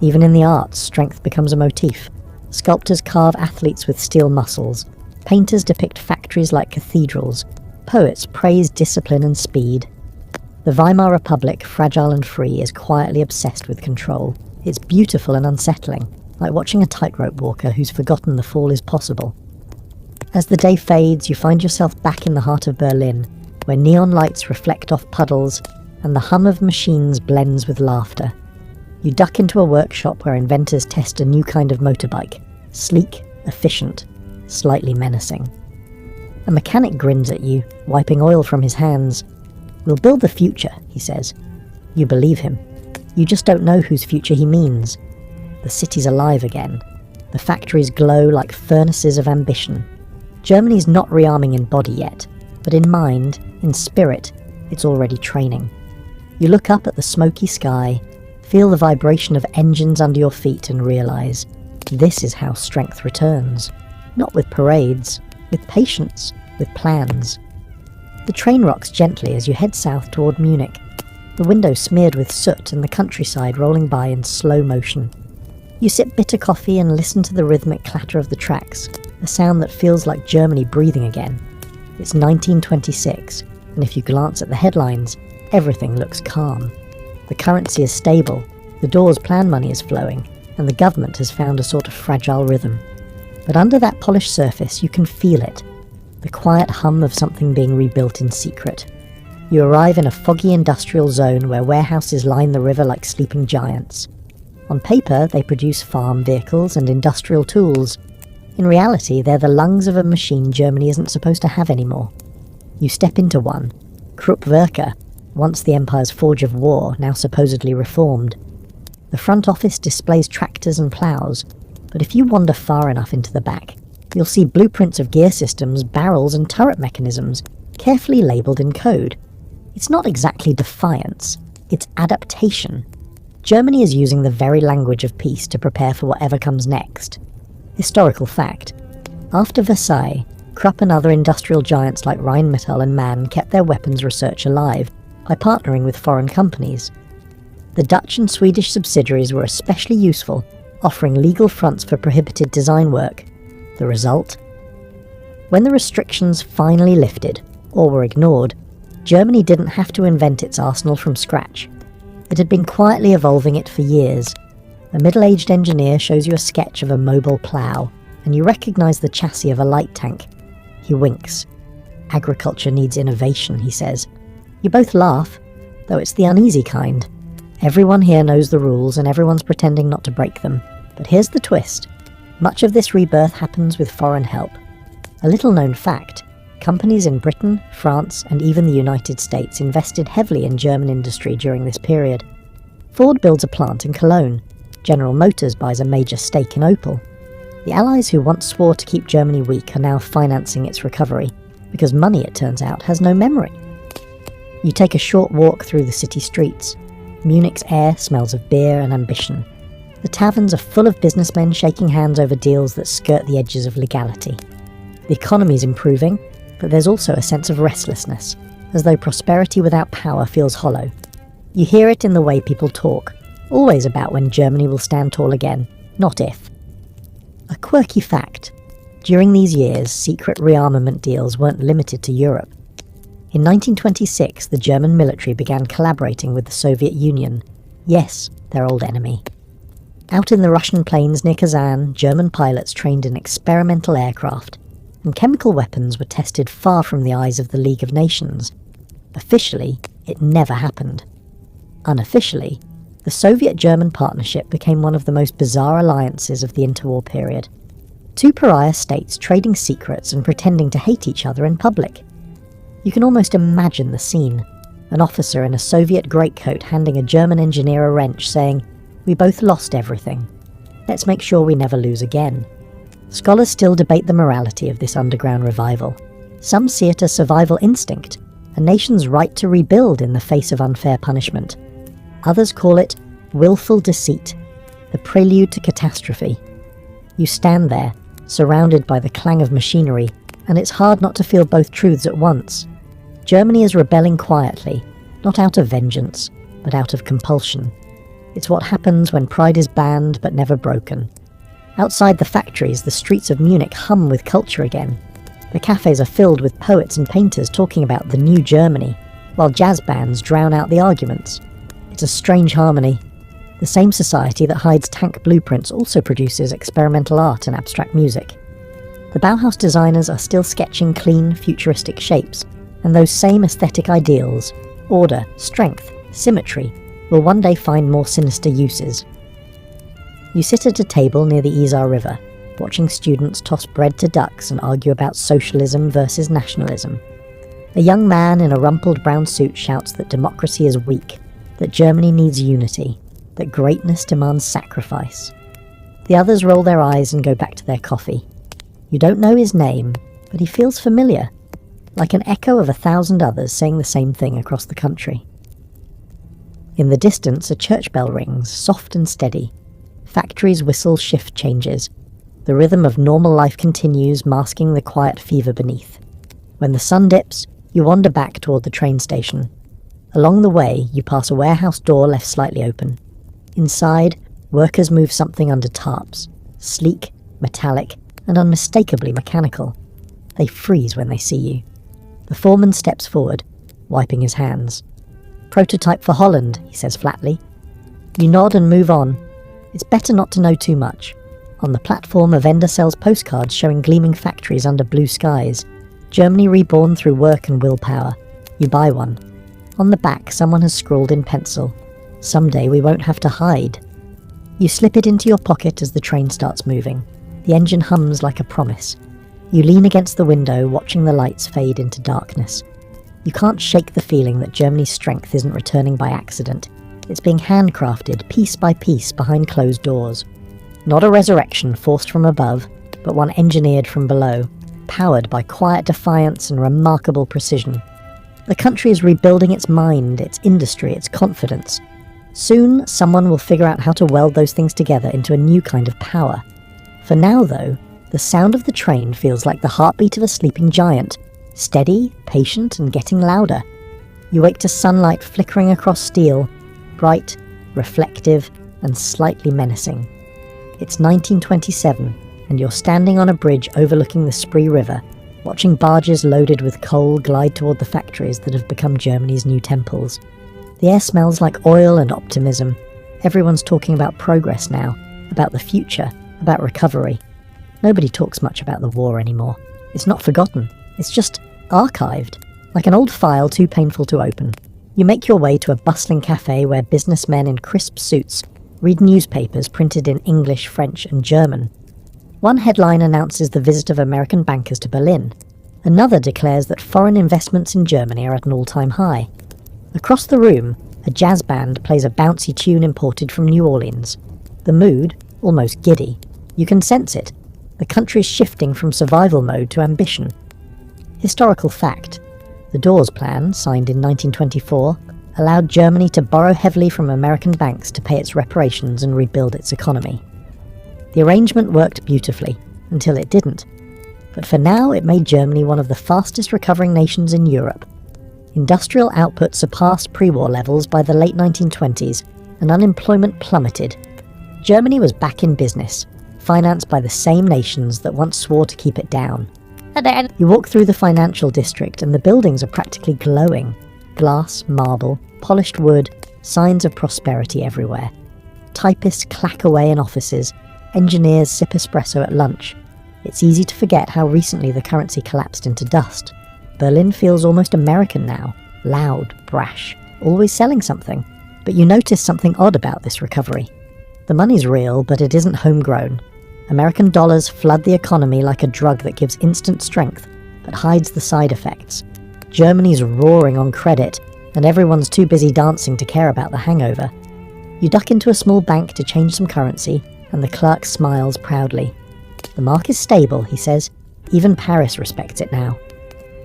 Even in the arts, strength becomes a motif. Sculptors carve athletes with steel muscles. Painters depict factories like cathedrals. Poets praise discipline and speed. The Weimar Republic, fragile and free, is quietly obsessed with control. It's beautiful and unsettling, like watching a tightrope walker who's forgotten the fall is possible. As the day fades, you find yourself back in the heart of Berlin, where neon lights reflect off puddles, and the hum of machines blends with laughter. You duck into a workshop where inventors test a new kind of motorbike, sleek, efficient, slightly menacing. A mechanic grins at you, wiping oil from his hands. "We'll build the future," he says. You believe him. You just don't know whose future he means. The city's alive again. The factories glow like furnaces of ambition. Germany's not rearming in body yet, but in mind, in spirit, it's already training. You look up at the smoky sky, feel the vibration of engines under your feet, and realize this is how strength returns. Not with parades, with patience, with plans. The train rocks gently as you head south toward Munich, the window smeared with soot and the countryside rolling by in slow motion. You sip bitter coffee and listen to the rhythmic clatter of the tracks, a sound that feels like Germany breathing again. It's 1926, and if you glance at the headlines, everything looks calm. The currency is stable, the Dawes Plan money is flowing, and the government has found a sort of fragile rhythm. But under that polished surface, you can feel it, the quiet hum of something being rebuilt in secret. You arrive in a foggy industrial zone where warehouses line the river like sleeping giants. On paper, they produce farm vehicles and industrial tools. In reality, they're the lungs of a machine Germany isn't supposed to have anymore. You step into one, Kruppwerke, once the Empire's forge of war, now supposedly reformed. The front office displays tractors and ploughs, but if you wander far enough into the back, you'll see blueprints of gear systems, barrels and turret mechanisms, carefully labelled in code. It's not exactly defiance, it's adaptation. Germany is using the very language of peace to prepare for whatever comes next. Historical fact. After Versailles, Krupp and other industrial giants like Rheinmetall and Mann kept their weapons research alive by partnering with foreign companies. The Dutch and Swedish subsidiaries were especially useful, offering legal fronts for prohibited design work. The result? When the restrictions finally lifted, or were ignored, Germany didn't have to invent its arsenal from scratch. It had been quietly evolving it for years. A middle-aged engineer shows you a sketch of a mobile plough, and you recognise the chassis of a light tank. He winks. Agriculture needs innovation, he says. You both laugh, though it's the uneasy kind. Everyone here knows the rules and everyone's pretending not to break them. But here's the twist. Much of this rebirth happens with foreign help. A little-known fact, companies in Britain, France, and even the United States invested heavily in German industry during this period. Ford builds a plant in Cologne. General Motors buys a major stake in Opel. The Allies who once swore to keep Germany weak are now financing its recovery, because money, it turns out, has no memory. You take a short walk through the city streets. Munich's air smells of beer and ambition. The taverns are full of businessmen shaking hands over deals that skirt the edges of legality. The economy's improving, but there's also a sense of restlessness, as though prosperity without power feels hollow. You hear it in the way people talk, always about when Germany will stand tall again, not if. A quirky fact. During these years, secret rearmament deals weren't limited to Europe. In 1926, the German military began collaborating with the Soviet Union. Yes, their old enemy. Out in the Russian plains near Kazan, German pilots trained in experimental aircraft, and chemical weapons were tested far from the eyes of the League of Nations. Officially, it never happened. Unofficially, the Soviet-German partnership became one of the most bizarre alliances of the interwar period. Two pariah states trading secrets and pretending to hate each other in public. You can almost imagine the scene. An officer in a Soviet greatcoat handing a German engineer a wrench saying, "We both lost everything. Let's make sure we never lose again." Scholars still debate the morality of this underground revival. Some see it as survival instinct, a nation's right to rebuild in the face of unfair punishment. Others call it willful deceit, the prelude to catastrophe. You stand there, surrounded by the clang of machinery, and it's hard not to feel both truths at once. Germany is rebelling quietly, not out of vengeance, but out of compulsion. It's what happens when pride is banned but never broken. Outside the factories, the streets of Munich hum with culture again. The cafes are filled with poets and painters talking about the new Germany, while jazz bands drown out the arguments. It's a strange harmony. The same society that hides tank blueprints also produces experimental art and abstract music. The Bauhaus designers are still sketching clean, futuristic shapes, and those same aesthetic ideals, order, strength, symmetry, will one day find more sinister uses. You sit at a table near the Isar River, watching students toss bread to ducks and argue about socialism versus nationalism. A young man in a rumpled brown suit shouts that democracy is weak, that Germany needs unity, that greatness demands sacrifice. The others roll their eyes and go back to their coffee. You don't know his name, but he feels familiar, like an echo of 1,000 others saying the same thing across the country. In the distance, a church bell rings, soft and steady. Factories whistle shift changes. The rhythm of normal life continues, masking the quiet fever beneath. When the sun dips, you wander back toward the train station. Along the way, you pass a warehouse door left slightly open. Inside, workers move something under tarps, sleek, metallic, and unmistakably mechanical. They freeze when they see you. The foreman steps forward, wiping his hands. "Prototype for Holland," he says flatly. You nod and move on. It's better not to know too much. On the platform, a vendor sells postcards showing gleaming factories under blue skies. Germany reborn through work and willpower. You buy one. On the back, someone has scrawled in pencil, "Someday we won't have to hide." You slip it into your pocket as the train starts moving. The engine hums like a promise. You lean against the window, watching the lights fade into darkness. You can't shake the feeling that Germany's strength isn't returning by accident. It's being handcrafted piece by piece behind closed doors. Not a resurrection forced from above, but one engineered from below, powered by quiet defiance and remarkable precision. The country is rebuilding its mind, its industry, its confidence. Soon, someone will figure out how to weld those things together into a new kind of power. For now, though, the sound of the train feels like the heartbeat of a sleeping giant, steady, patient, and getting louder. You wake to sunlight flickering across steel, bright, reflective, and slightly menacing. It's 1927, and you're standing on a bridge overlooking the Spree River, watching barges loaded with coal glide toward the factories that have become Germany's new temples. The air smells like oil and optimism. Everyone's talking about progress now, about the future, about recovery. Nobody talks much about the war anymore. It's not forgotten. It's just archived, like an old file too painful to open. You make your way to a bustling cafe where businessmen in crisp suits read newspapers printed in English, French, and German. One headline announces the visit of American bankers to Berlin. Another declares that foreign investments in Germany are at an all-time high. Across the room, a jazz band plays a bouncy tune imported from New Orleans. The mood, almost giddy. You can sense it. The country's shifting from survival mode to ambition. Historical fact. The Dawes Plan, signed in 1924, allowed Germany to borrow heavily from American banks to pay its reparations and rebuild its economy. The arrangement worked beautifully, until it didn't. But for now, it made Germany one of the fastest recovering nations in Europe. Industrial output surpassed pre-war levels by the late 1920s, and unemployment plummeted. Germany was back in business, financed by the same nations that once swore to keep it down. You walk through the financial district and the buildings are practically glowing. Glass, marble, polished wood, signs of prosperity everywhere. Typists clack away in offices, engineers sip espresso at lunch. It's easy to forget how recently the currency collapsed into dust. Berlin feels almost American now, loud, brash, always selling something. But you notice something odd about this recovery. The money's real, but it isn't homegrown. American dollars flood the economy like a drug that gives instant strength, but hides the side effects. Germany's roaring on credit, and everyone's too busy dancing to care about the hangover. You duck into a small bank to change some currency, and the clerk smiles proudly. The mark is stable, he says. Even Paris respects it now.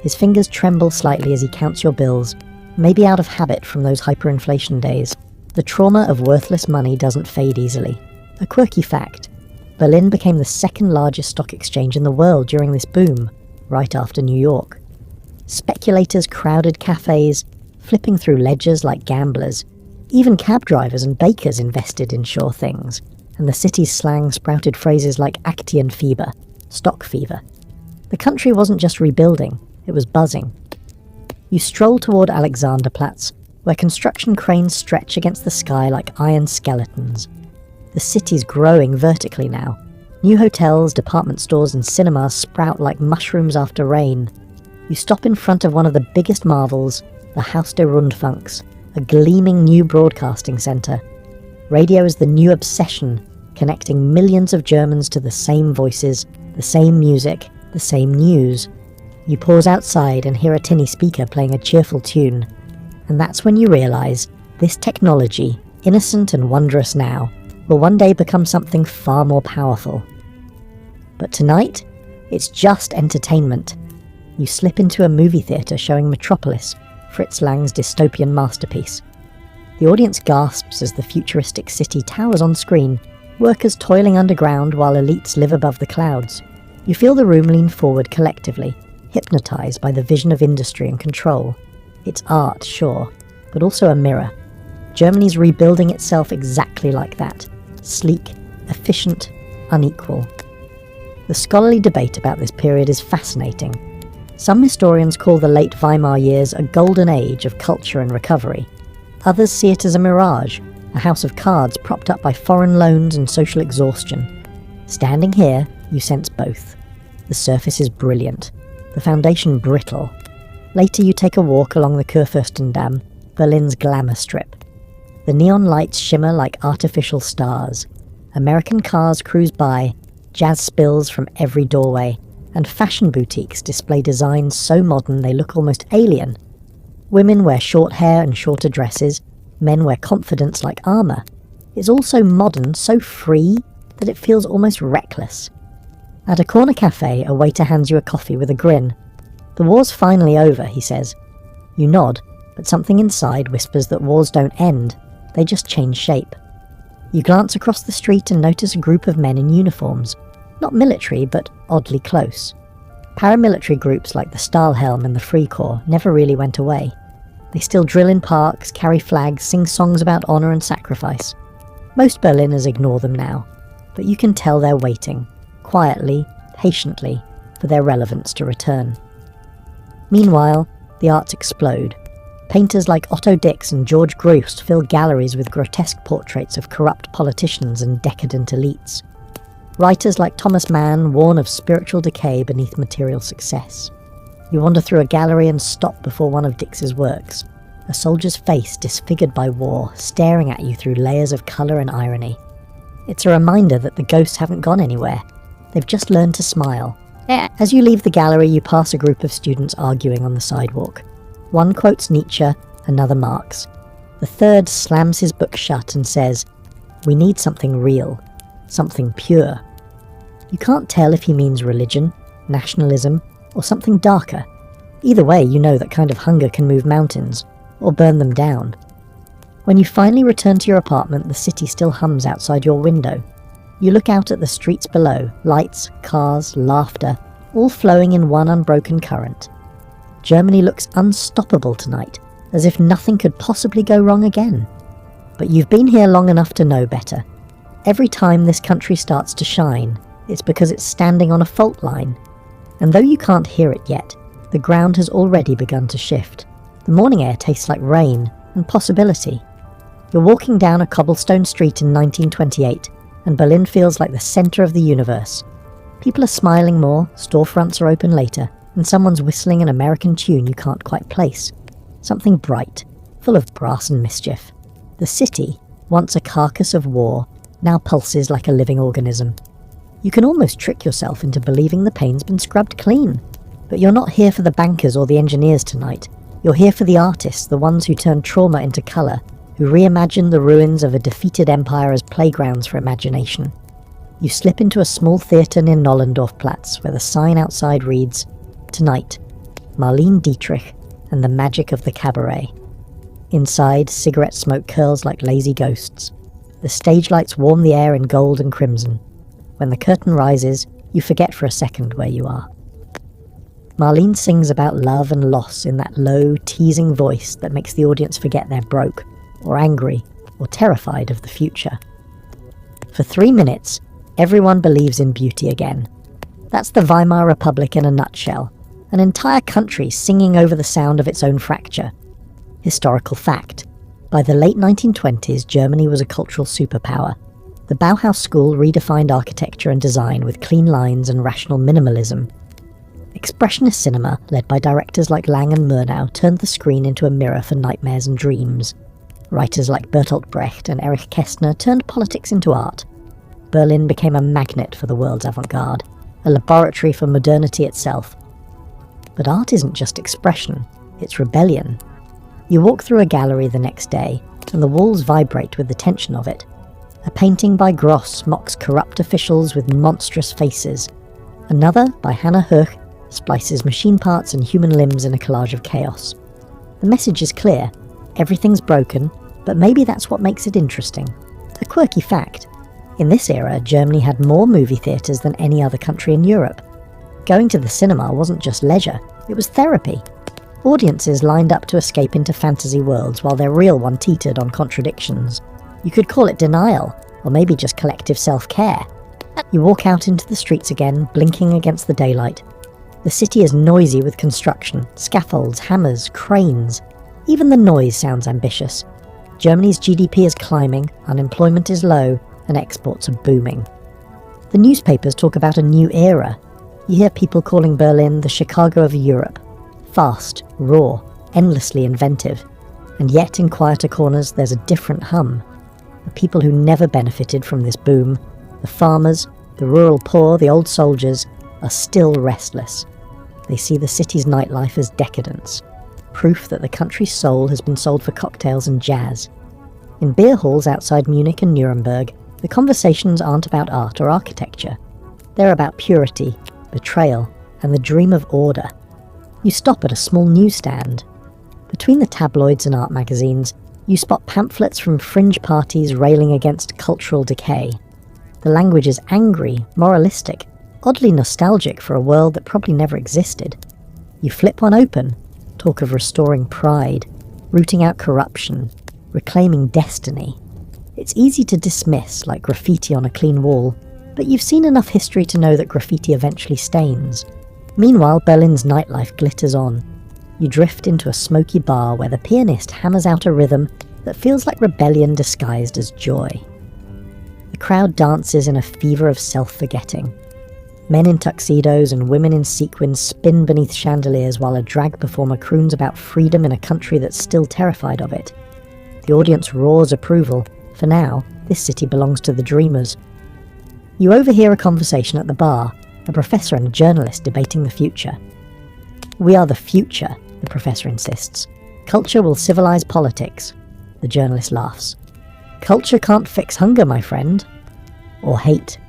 His fingers tremble slightly as he counts your bills, maybe out of habit from those hyperinflation days. The trauma of worthless money doesn't fade easily. A quirky fact. Berlin became the second largest stock exchange in the world during this boom, right after New York. Speculators crowded cafes, flipping through ledgers like gamblers. Even cab drivers and bakers invested in sure things, and the city's slang sprouted phrases like Aktien fever, stock fever. The country wasn't just rebuilding, it was buzzing. You stroll toward Alexanderplatz, where construction cranes stretch against the sky like iron skeletons. The city's growing vertically now. New hotels, department stores, and cinemas sprout like mushrooms after rain. You stop in front of one of the biggest marvels, the Haus der Rundfunks, a gleaming new broadcasting centre. Radio is the new obsession, connecting millions of Germans to the same voices, the same music, the same news. You pause outside and hear a tinny speaker playing a cheerful tune. And that's when you realise this technology, innocent and wondrous now, will one day become something far more powerful. But tonight, it's just entertainment. You slip into a movie theatre showing Metropolis, Fritz Lang's dystopian masterpiece. The audience gasps as the futuristic city towers on screen, workers toiling underground while elites live above the clouds. You feel the room lean forward collectively, hypnotised by the vision of industry and control. It's art, sure, but also a mirror. Germany's rebuilding itself exactly like that. Sleek, efficient, unequal. The scholarly debate about this period is fascinating. Some historians call the late Weimar years a golden age of culture and recovery. Others see it as a mirage, a house of cards propped up by foreign loans and social exhaustion. Standing here, you sense both. The surface is brilliant, the foundation brittle. Later you take a walk along the Kurfürstendamm, Berlin's glamour strip. The neon lights shimmer like artificial stars. American cars cruise by, jazz spills from every doorway, and fashion boutiques display designs so modern they look almost alien. Women wear short hair and shorter dresses, men wear confidence like armour. It's all so modern, so free, that it feels almost reckless. At a corner cafe, a waiter hands you a coffee with a grin. "The war's finally over," he says. You nod, but something inside whispers that wars don't end, they just change shape. You glance across the street and notice a group of men in uniforms, not military, but oddly close. Paramilitary groups like the Stahlhelm and the Free Corps never really went away. They still drill in parks, carry flags, sing songs about honour and sacrifice. Most Berliners ignore them now, but you can tell they're waiting, quietly, patiently, for their relevance to return. Meanwhile, the arts explode. Painters like Otto Dix and George Grosz fill galleries with grotesque portraits of corrupt politicians and decadent elites. Writers like Thomas Mann warn of spiritual decay beneath material success. You wander through a gallery and stop before one of Dix's works, a soldier's face disfigured by war, staring at you through layers of colour and irony. It's a reminder that the ghosts haven't gone anywhere. They've just learned to smile. As you leave the gallery, you pass a group of students arguing on the sidewalk. One quotes Nietzsche, another Marx. The third slams his book shut and says, "We need something real, something pure." You can't tell if he means religion, nationalism, or something darker. Either way, you know that kind of hunger can move mountains, or burn them down. When you finally return to your apartment, the city still hums outside your window. You look out at the streets below, lights, cars, laughter, all flowing in one unbroken current. Germany looks unstoppable tonight, as if nothing could possibly go wrong again. But you've been here long enough to know better. Every time this country starts to shine, it's because it's standing on a fault line. And though you can't hear it yet, the ground has already begun to shift. The morning air tastes like rain and possibility. You're walking down a cobblestone street in 1928, and Berlin feels like the centre of the universe. People are smiling more, storefronts are open later, and someone's whistling an American tune you can't quite place. Something bright, full of brass and mischief. The city, once a carcass of war, now pulses like a living organism. You can almost trick yourself into believing the paint's been scrubbed clean. But you're not here for the bankers or the engineers tonight. You're here for the artists, the ones who turn trauma into colour, who reimagine the ruins of a defeated empire as playgrounds for imagination. You slip into a small theatre near Nollendorfplatz, where the sign outside reads, "Tonight, Marlene Dietrich and the Magic of the Cabaret." Inside, cigarette smoke curls like lazy ghosts. The stage lights warm the air in gold and crimson. When the curtain rises, you forget for a second where you are. Marlene sings about love and loss in that low, teasing voice that makes the audience forget they're broke, or angry, or terrified of the future. For 3 minutes, everyone believes in beauty again. That's the Weimar Republic in a nutshell. An entire country singing over the sound of its own fracture. Historical fact. By the late 1920s, Germany was a cultural superpower. The Bauhaus school redefined architecture and design with clean lines and rational minimalism. Expressionist cinema, led by directors like Lang and Murnau, turned the screen into a mirror for nightmares and dreams. Writers like Bertolt Brecht and Erich Kästner turned politics into art. Berlin became a magnet for the world's avant-garde, a laboratory for modernity itself. But art isn't just expression, it's rebellion. You walk through a gallery the next day, and the walls vibrate with the tension of it. A painting by Grosz mocks corrupt officials with monstrous faces. Another, by Hannah Höch, splices machine parts and human limbs in a collage of chaos. The message is clear. Everything's broken, but maybe that's what makes it interesting. A quirky fact. In this era, Germany had more movie theatres than any other country in Europe. Going to the cinema wasn't just leisure, it was therapy. Audiences lined up to escape into fantasy worlds while their real one teetered on contradictions. You could call it denial, or maybe just collective self-care. You walk out into the streets again, blinking against the daylight. The city is noisy with construction, scaffolds, hammers, cranes. Even the noise sounds ambitious. Germany's GDP is climbing, unemployment is low, and exports are booming. The newspapers talk about a new era. You hear people calling Berlin the Chicago of Europe. Fast, raw, endlessly inventive. And yet in quieter corners there's a different hum. The people who never benefited from this boom, the farmers, the rural poor, the old soldiers, are still restless. They see the city's nightlife as decadence. proof that the country's soul has been sold for cocktails and jazz. In beer halls outside Munich and Nuremberg, the conversations aren't about art or architecture. They're about purity, betrayal, and the dream of order. You stop at a small newsstand. Between the tabloids and art magazines, you spot pamphlets from fringe parties railing against cultural decay. The language is angry, moralistic, oddly nostalgic for a world that probably never existed. You flip one open, talk of restoring pride, rooting out corruption, reclaiming destiny. It's easy to dismiss, like graffiti on a clean wall, but you've seen enough history to know that graffiti eventually stains. Meanwhile, Berlin's nightlife glitters on. You drift into a smoky bar where the pianist hammers out a rhythm that feels like rebellion disguised as joy. The crowd dances in a fever of self-forgetting. Men in tuxedos and women in sequins spin beneath chandeliers while a drag performer croons about freedom in a country that's still terrified of it. The audience roars approval. For now, this city belongs to the dreamers. You overhear a conversation at the bar, a professor and a journalist debating the future. "We are the future," the professor insists. "Culture will civilize politics." The journalist laughs. "Culture can't fix hunger, my friend." Or hate.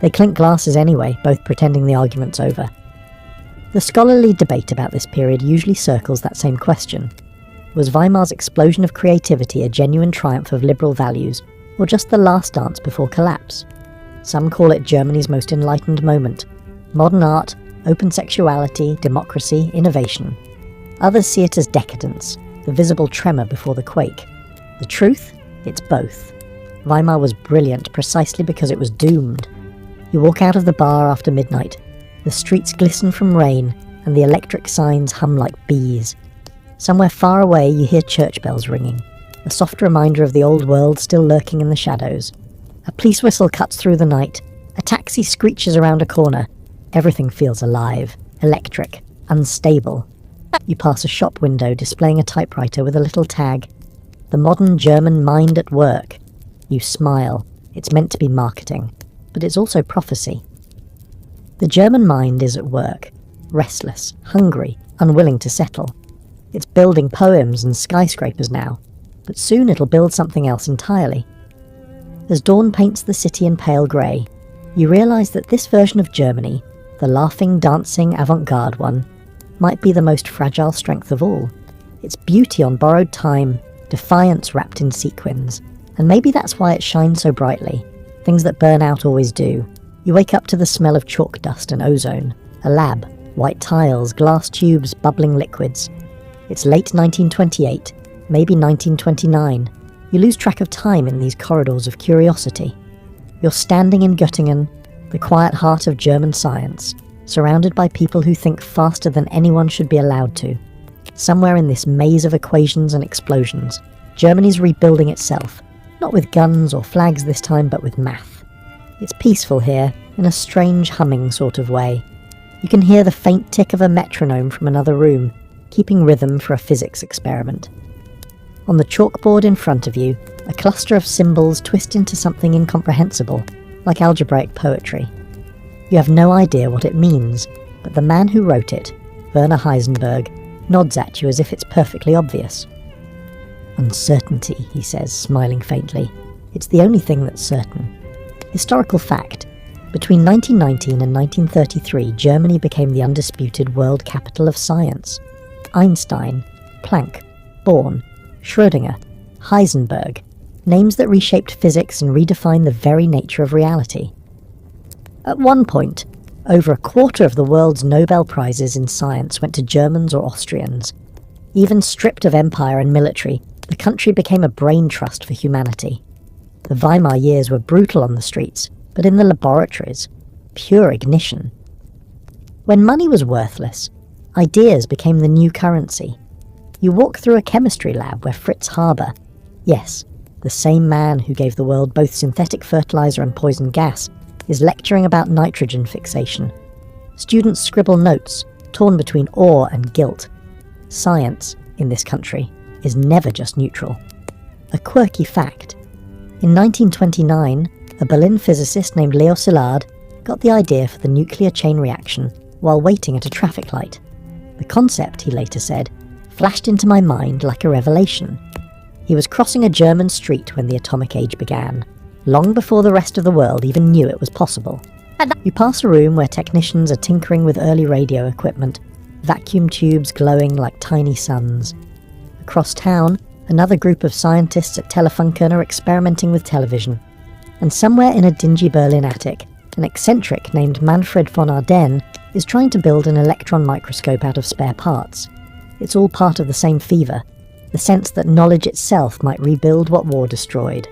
They clink glasses anyway, both pretending the argument's over. The scholarly debate about this period usually circles that same question. Was Weimar's explosion of creativity a genuine triumph of liberal values, or just the last dance before collapse? Some call it Germany's most enlightened moment. Modern art, open sexuality, democracy, innovation. Others see it as decadence, the visible tremor before the quake. The truth? It's both. Weimar was brilliant precisely because it was doomed. You walk out of the bar after midnight. The streets glisten from rain, and the electric signs hum like bees. Somewhere far away you hear church bells ringing, a soft reminder of the old world still lurking in the shadows. A police whistle cuts through the night. A taxi screeches around a corner. Everything feels alive, electric, unstable. You pass a shop window displaying a typewriter with a little tag. "The modern German mind at work." You smile. It's meant to be marketing, but it's also prophecy. The German mind is at work, restless, hungry, unwilling to settle. It's building poems and skyscrapers now, but soon it'll build something else entirely. As dawn paints the city in pale grey, you realise that this version of Germany, the laughing, dancing, avant-garde one, might be the most fragile strength of all. It's beauty on borrowed time, defiance wrapped in sequins, and maybe that's why it shines so brightly. Things that burn out always do. You wake up to the smell of chalk dust and ozone, a lab, white tiles, glass tubes, bubbling liquids. It's late 1928, maybe 1929. You lose track of time in these corridors of curiosity. You're standing in Göttingen, the quiet heart of German science, surrounded by people who think faster than anyone should be allowed to. Somewhere in this maze of equations and explosions, Germany's rebuilding itself, not with guns or flags this time, but with math. It's peaceful here, in a strange humming sort of way. You can hear the faint tick of a metronome from another room, keeping rhythm for a physics experiment. On the chalkboard in front of you, a cluster of symbols twist into something incomprehensible, like algebraic poetry. You have no idea what it means, but the man who wrote it, Werner Heisenberg, nods at you as if it's perfectly obvious. "Uncertainty," he says, smiling faintly. "It's the only thing that's certain." Historical fact. Between 1919 and 1933, Germany became the undisputed world capital of science. Einstein, Planck, Born, Schrödinger, Heisenberg, names that reshaped physics and redefined the very nature of reality. At one point, over a quarter of the world's Nobel Prizes in science went to Germans or Austrians. Even stripped of empire and military, the country became a brain trust for humanity. The Weimar years were brutal on the streets, but in the laboratories, pure ignition. When money was worthless, ideas became the new currency. You walk through a chemistry lab where Fritz Haber, yes, the same man who gave the world both synthetic fertilizer and poison gas, is lecturing about nitrogen fixation. Students scribble notes, torn between awe and guilt. Science, in this country, is never just neutral. A quirky fact. In 1929, a Berlin physicist named Leo Szilard got the idea for the nuclear chain reaction while waiting at a traffic light. The concept, he later said, flashed into my mind like a revelation. He was crossing a German street when the atomic age began, long before the rest of the world even knew it was possible. You pass a room where technicians are tinkering with early radio equipment, vacuum tubes glowing like tiny suns. Across town, another group of scientists at Telefunken are experimenting with television. And somewhere in a dingy Berlin attic, an eccentric named Manfred von Ardenne is trying to build an electron microscope out of spare parts. It's all part of the same fever, the sense that knowledge itself might rebuild what war destroyed.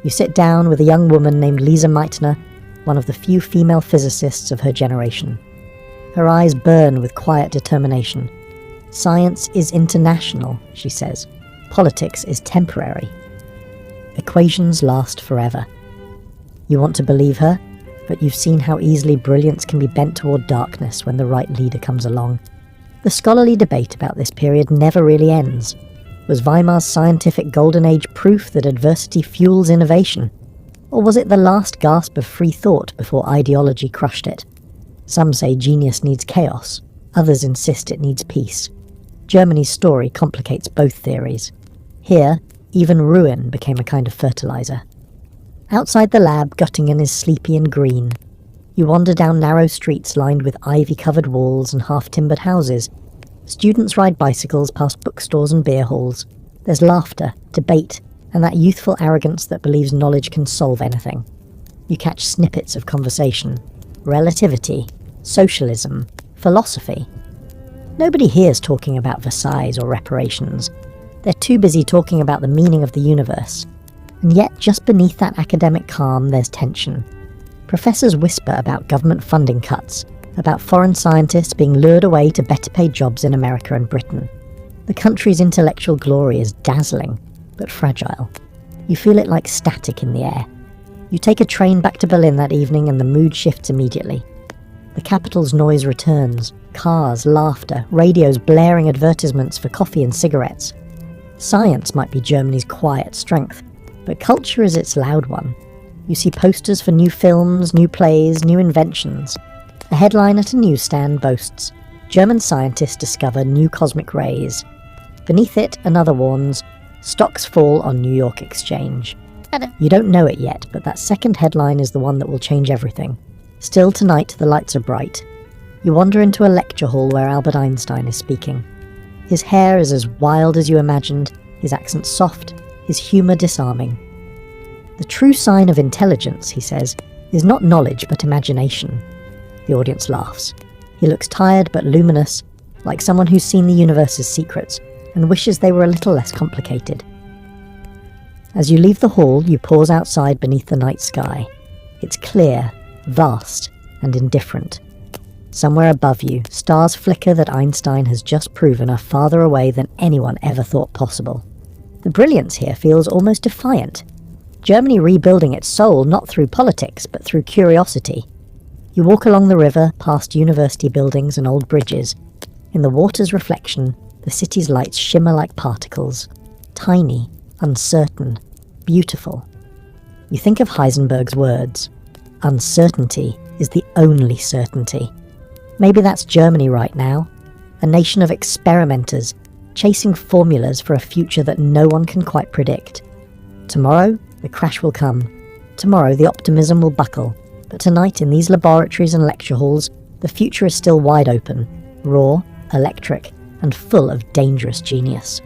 You sit down with a young woman named Lisa Meitner, one of the few female physicists of her generation. Her eyes burn with quiet determination. Science is international, she says. Politics is temporary. Equations last forever. You want to believe her, but you've seen how easily brilliance can be bent toward darkness when the right leader comes along. The scholarly debate about this period never really ends. Was Weimar's scientific golden age proof that adversity fuels innovation? Or was it the last gasp of free thought before ideology crushed it? Some say genius needs chaos, others insist it needs peace. Germany's story complicates both theories. Here, even ruin became a kind of fertilizer. Outside the lab, Göttingen is sleepy and green. You wander down narrow streets lined with ivy-covered walls and half-timbered houses. Students ride bicycles past bookstores and beer halls. There's laughter, debate, and that youthful arrogance that believes knowledge can solve anything. You catch snippets of conversation. Relativity, socialism, philosophy. Nobody here's talking about Versailles or reparations. They're too busy talking about the meaning of the universe. And yet, just beneath that academic calm, there's tension. Professors whisper about government funding cuts, about foreign scientists being lured away to better paid jobs in America and Britain. The country's intellectual glory is dazzling, but fragile. You feel it like static in the air. You take a train back to Berlin that evening and the mood shifts immediately. The capital's noise returns. Cars, laughter, radios blaring advertisements for coffee and cigarettes. Science might be Germany's quiet strength, but culture is its loud one. You see posters for new films, new plays, new inventions. A headline at a newsstand boasts, German scientists discover new cosmic rays. Beneath it, another warns, stocks fall on New York Exchange. You don't know it yet, but that second headline is the one that will change everything. Still tonight, the lights are bright. You wander into a lecture hall where Albert Einstein is speaking. His hair is as wild as you imagined, his accent soft, his humour disarming. The true sign of intelligence, he says, is not knowledge but imagination. The audience laughs. He looks tired but luminous, like someone who's seen the universe's secrets and wishes they were a little less complicated. As you leave the hall, you pause outside beneath the night sky. It's clear, vast, and indifferent. Somewhere above you, stars flicker that Einstein has just proven are farther away than anyone ever thought possible. The brilliance here feels almost defiant. Germany rebuilding its soul not through politics, but through curiosity. You walk along the river, past university buildings and old bridges. In the water's reflection, the city's lights shimmer like particles. Tiny, uncertain, beautiful. You think of Heisenberg's words. Uncertainty is the only certainty. Maybe that's Germany right now. A nation of experimenters, chasing formulas for a future that no one can quite predict. Tomorrow, the crash will come. Tomorrow, the optimism will buckle. But tonight, in these laboratories and lecture halls, the future is still wide open, raw, electric, and full of dangerous genius.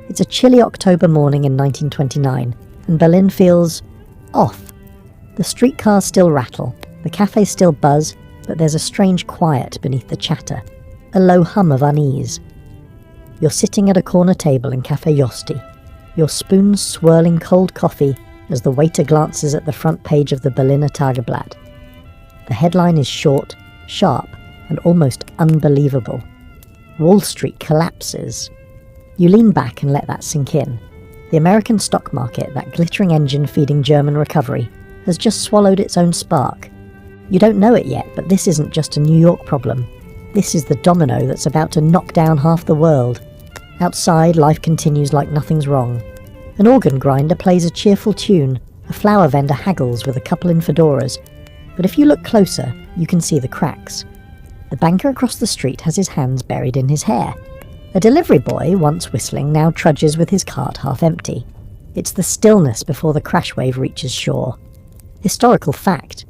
It's a chilly October morning in 1929, and Berlin feels off. The streetcars still rattle, the cafes still buzz, but there's a strange quiet beneath the chatter, a low hum of unease. You're sitting at a corner table in Café Josti, your spoons swirling cold coffee as the waiter glances at the front page of the Berliner Tageblatt. The headline is short, sharp, and almost unbelievable. Wall Street collapses. You lean back and let that sink in. The American stock market, that glittering engine feeding German recovery, has just swallowed its own spark. You don't know it yet, but this isn't just a New York problem. This is the domino that's about to knock down half the world. Outside, life continues like nothing's wrong. An organ grinder plays a cheerful tune, a flower vendor haggles with a couple in fedoras. But if you look closer, you can see the cracks. The banker across the street has his hands buried in his hair. A delivery boy, once whistling, now trudges with his cart half empty. It's the stillness before the crash wave reaches shore. Historical fact.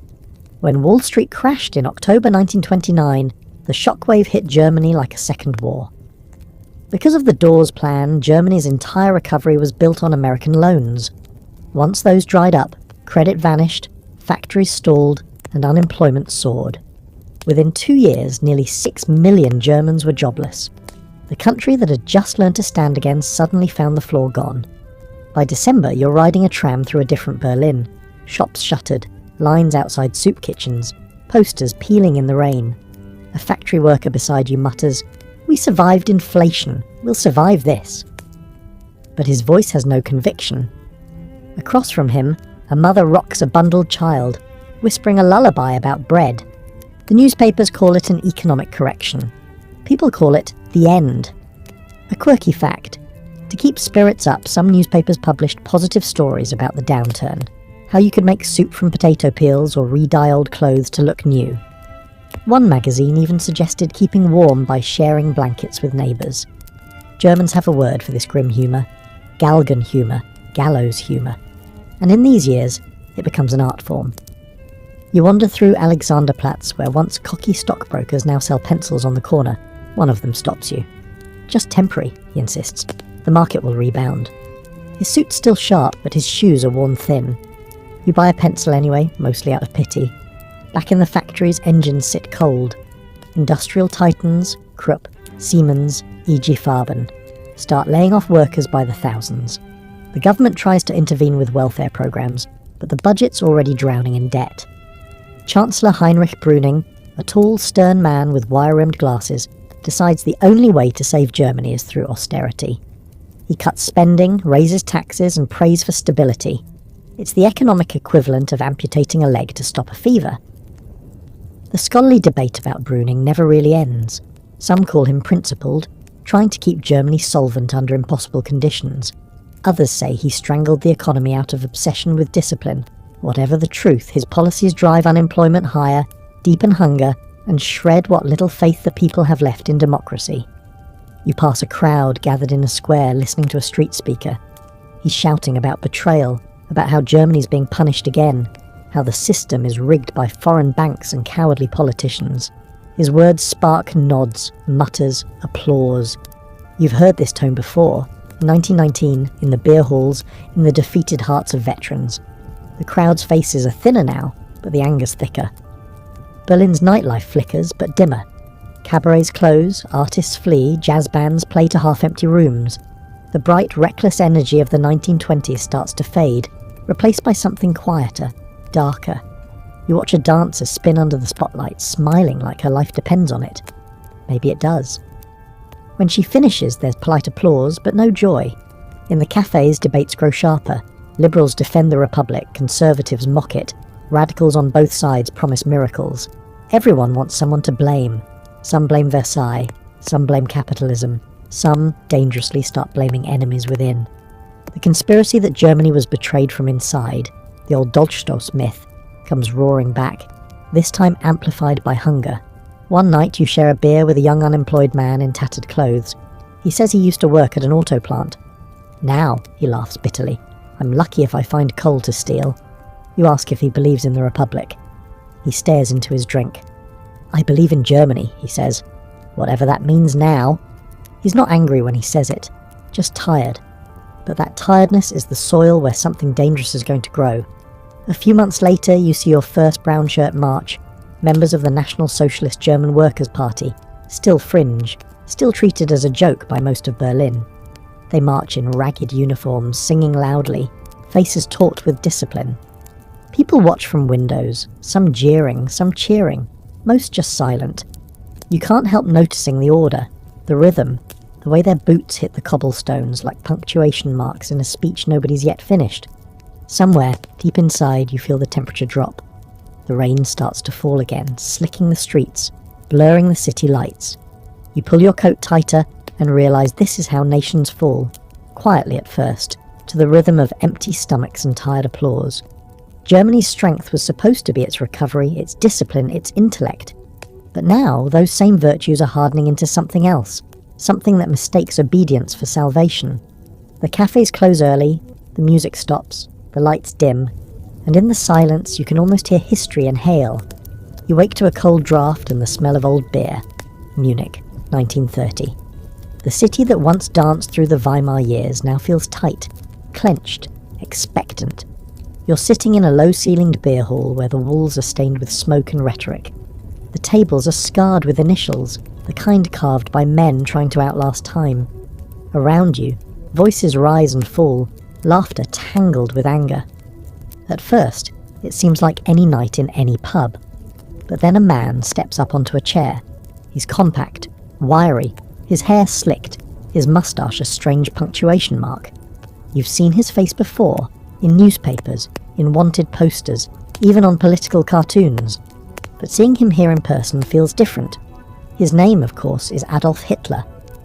When Wall Street crashed in October 1929, the shockwave hit Germany like a second war. Because of the Dawes Plan, Germany's entire recovery was built on American loans. Once those dried up, credit vanished, factories stalled, and unemployment soared. Within 2 years, nearly 6 million Germans were jobless. The country that had just learned to stand again suddenly found the floor gone. By December, you're riding a tram through a different Berlin. Shops shuttered, lines outside soup kitchens, posters peeling in the rain. A factory worker beside you mutters, "We survived inflation. We'll survive this." But his voice has no conviction. Across from him, a mother rocks a bundled child, whispering a lullaby about bread. The newspapers call it an economic correction. People call it the end. A quirky fact. To keep spirits up, some newspapers published positive stories about the downturn. How you could make soup from potato peels or re-dye old clothes to look new. One magazine even suggested keeping warm by sharing blankets with neighbours. Germans have a word for this grim humour. Galgen humour, gallows humour. And in these years, it becomes an art form. You wander through Alexanderplatz, where once cocky stockbrokers now sell pencils on the corner. One of them stops you. "Just temporary," he insists. "The market will rebound." His suit's still sharp, but his shoes are worn thin. You buy a pencil anyway, mostly out of pity. Back in the factories, engines sit cold. Industrial titans, Krupp, Siemens, E.G. Farben, start laying off workers by the thousands. The government tries to intervene with welfare programs, but the budget's already drowning in debt. Chancellor Heinrich Brüning, a tall, stern man with wire-rimmed glasses, decides the only way to save Germany is through austerity. He cuts spending, raises taxes, and prays for stability. It's the economic equivalent of amputating a leg to stop a fever. The scholarly debate about Brüning never really ends. Some call him principled, trying to keep Germany solvent under impossible conditions. Others say he strangled the economy out of obsession with discipline. Whatever the truth, his policies drive unemployment higher, deepen hunger, and shred what little faith the people have left in democracy. You pass a crowd gathered in a square listening to a street speaker. He's shouting about betrayal, about how Germany's being punished again, how the system is rigged by foreign banks and cowardly politicians. His words spark nods, mutters, applause. You've heard this tone before, in 1919, in the beer halls, in the defeated hearts of veterans. The crowd's faces are thinner now, but the anger's thicker. Berlin's nightlife flickers, but dimmer. Cabarets close, artists flee, jazz bands play to half-empty rooms. The bright, reckless energy of the 1920s starts to fade, replaced by something quieter, darker. You watch a dancer spin under the spotlight, smiling like her life depends on it. Maybe it does. When she finishes, there's polite applause, but no joy. In the cafes, debates grow sharper. Liberals defend the Republic, conservatives mock it. Radicals on both sides promise miracles. Everyone wants someone to blame. Some blame Versailles, some blame capitalism, some dangerously start blaming enemies within. The conspiracy that Germany was betrayed from inside, the old Dolchstoss myth, comes roaring back, this time amplified by hunger. One night you share a beer with a young unemployed man in tattered clothes. He says he used to work at an auto plant. "Now," he laughs bitterly, "I'm lucky if I find coal to steal." You ask if he believes in the Republic. He stares into his drink. "I believe in Germany," he says. Whatever that means now. He's not angry when he says it, just tired. But that tiredness is the soil where something dangerous is going to grow. A few months later, you see your first brown shirt march, members of the National Socialist German Workers' Party, still fringe, still treated as a joke by most of Berlin. They march in ragged uniforms, singing loudly, faces taut with discipline. People watch from windows, some jeering, some cheering, most just silent. You can't help noticing the order, the rhythm, the way their boots hit the cobblestones like punctuation marks in a speech nobody's yet finished. Somewhere, deep inside, you feel the temperature drop. The rain starts to fall again, slicking the streets, blurring the city lights. You pull your coat tighter and realise this is how nations fall, quietly at first, to the rhythm of empty stomachs and tired applause. Germany's strength was supposed to be its recovery, its discipline, its intellect. But now, those same virtues are hardening into something else. something that mistakes obedience for salvation. The cafes close early, the music stops, the lights dim, and in the silence you can almost hear history inhale. You wake to a cold draft and the smell of old beer. Munich, 1930. The city that once danced through the Weimar years now feels tight, clenched, expectant. You're sitting in a low-ceilinged beer hall where the walls are stained with smoke and rhetoric. The tables are scarred with initials, the kind carved by men trying to outlast time. Around you, voices rise and fall, laughter tangled with anger. At first, it seems like any night in any pub. But then a man steps up onto a chair. He's compact, wiry, his hair slicked, his moustache a strange punctuation mark. You've seen his face before, in newspapers, in wanted posters, even on political cartoons. But seeing him here in person feels different. His name, of course, is Adolf Hitler,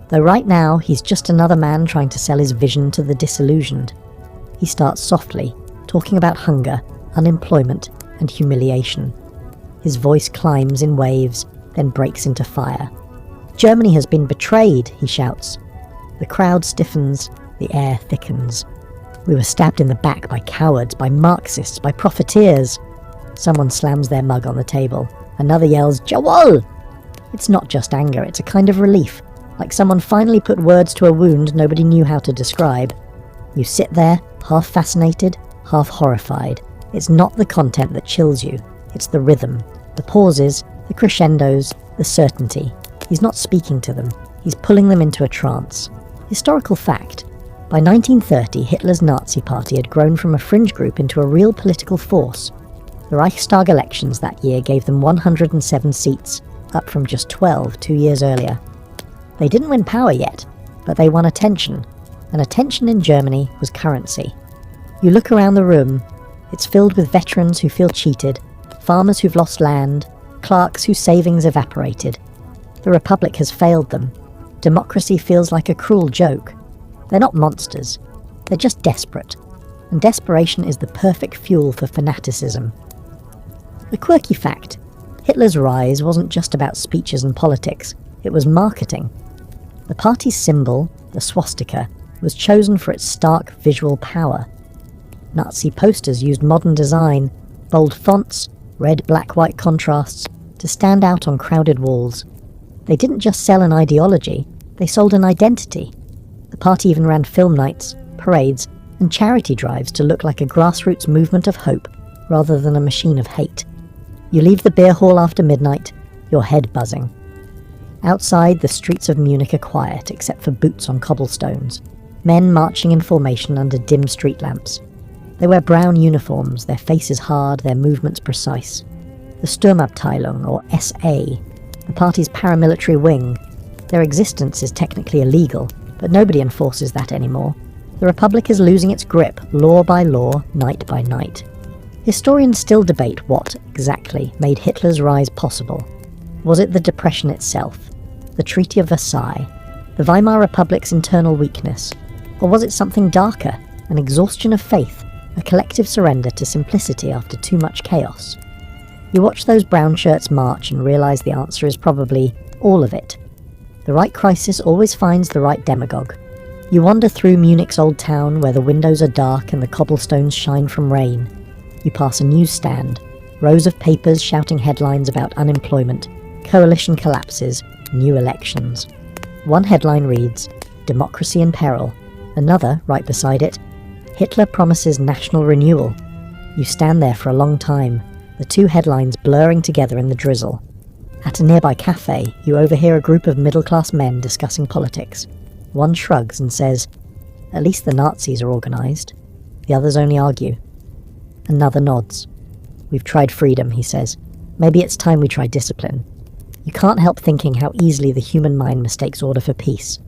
though right now he's just another man trying to sell his vision to the disillusioned. He starts softly, talking about hunger, unemployment, and humiliation. His voice climbs in waves, then breaks into fire. "Germany has been betrayed," he shouts. The crowd stiffens, the air thickens. "We were stabbed in the back by cowards, by Marxists, by profiteers." Someone slams their mug on the table. Another yells, "Jawohl!" It's not just anger, it's a kind of relief, like someone finally put words to a wound nobody knew how to describe. You sit there, half fascinated, half horrified. It's not the content that chills you, it's the rhythm, the pauses, the crescendos, the certainty. He's not speaking to them, he's pulling them into a trance. Historical fact: by 1930, Hitler's Nazi party had grown from a fringe group into a real political force. The Reichstag elections that year gave them 107 seats, up from just 12 2 years earlier. They didn't win power yet, but they won attention, and attention in Germany was currency. You look around the room, it's filled with veterans who feel cheated, farmers who've lost land, clerks whose savings evaporated. The Republic has failed them. Democracy feels like a cruel joke. They're not monsters, they're just desperate, and desperation is the perfect fuel for fanaticism. A quirky fact: Hitler's rise wasn't just about speeches and politics, it was marketing. The party's symbol, the swastika, was chosen for its stark visual power. Nazi posters used modern design, bold fonts, red, black, white contrasts, to stand out on crowded walls. They didn't just sell an ideology, they sold an identity. The party even ran film nights, parades, and charity drives to look like a grassroots movement of hope rather than a machine of hate. You leave the beer hall after midnight, your head buzzing. Outside, the streets of Munich are quiet except for boots on cobblestones, men marching in formation under dim street lamps. They wear brown uniforms, their faces hard, their movements precise. The Sturmabteilung, or SA, the party's paramilitary wing. Their existence is technically illegal, but nobody enforces that anymore. The Republic is losing its grip, law by law, night by night. Historians still debate what, exactly, made Hitler's rise possible. Was it the Depression itself, the Treaty of Versailles, the Weimar Republic's internal weakness, or was it something darker, an exhaustion of faith, a collective surrender to simplicity after too much chaos? You watch those brown shirts march and realise the answer is probably all of it. The right crisis always finds the right demagogue. You wander through Munich's old town where the windows are dark and the cobblestones shine from rain. You pass a newsstand, rows of papers shouting headlines about unemployment, coalition collapses, new elections. One headline reads, "Democracy in Peril." Another, right beside it, "Hitler promises national renewal." You stand there for a long time, the two headlines blurring together in the drizzle. At a nearby cafe, you overhear a group of middle-class men discussing politics. One shrugs and says, "At least the Nazis are organised." The others only argue. Another nods. "We've tried freedom," he says. "Maybe it's time we try discipline." You can't help thinking how easily the human mind mistakes order for peace.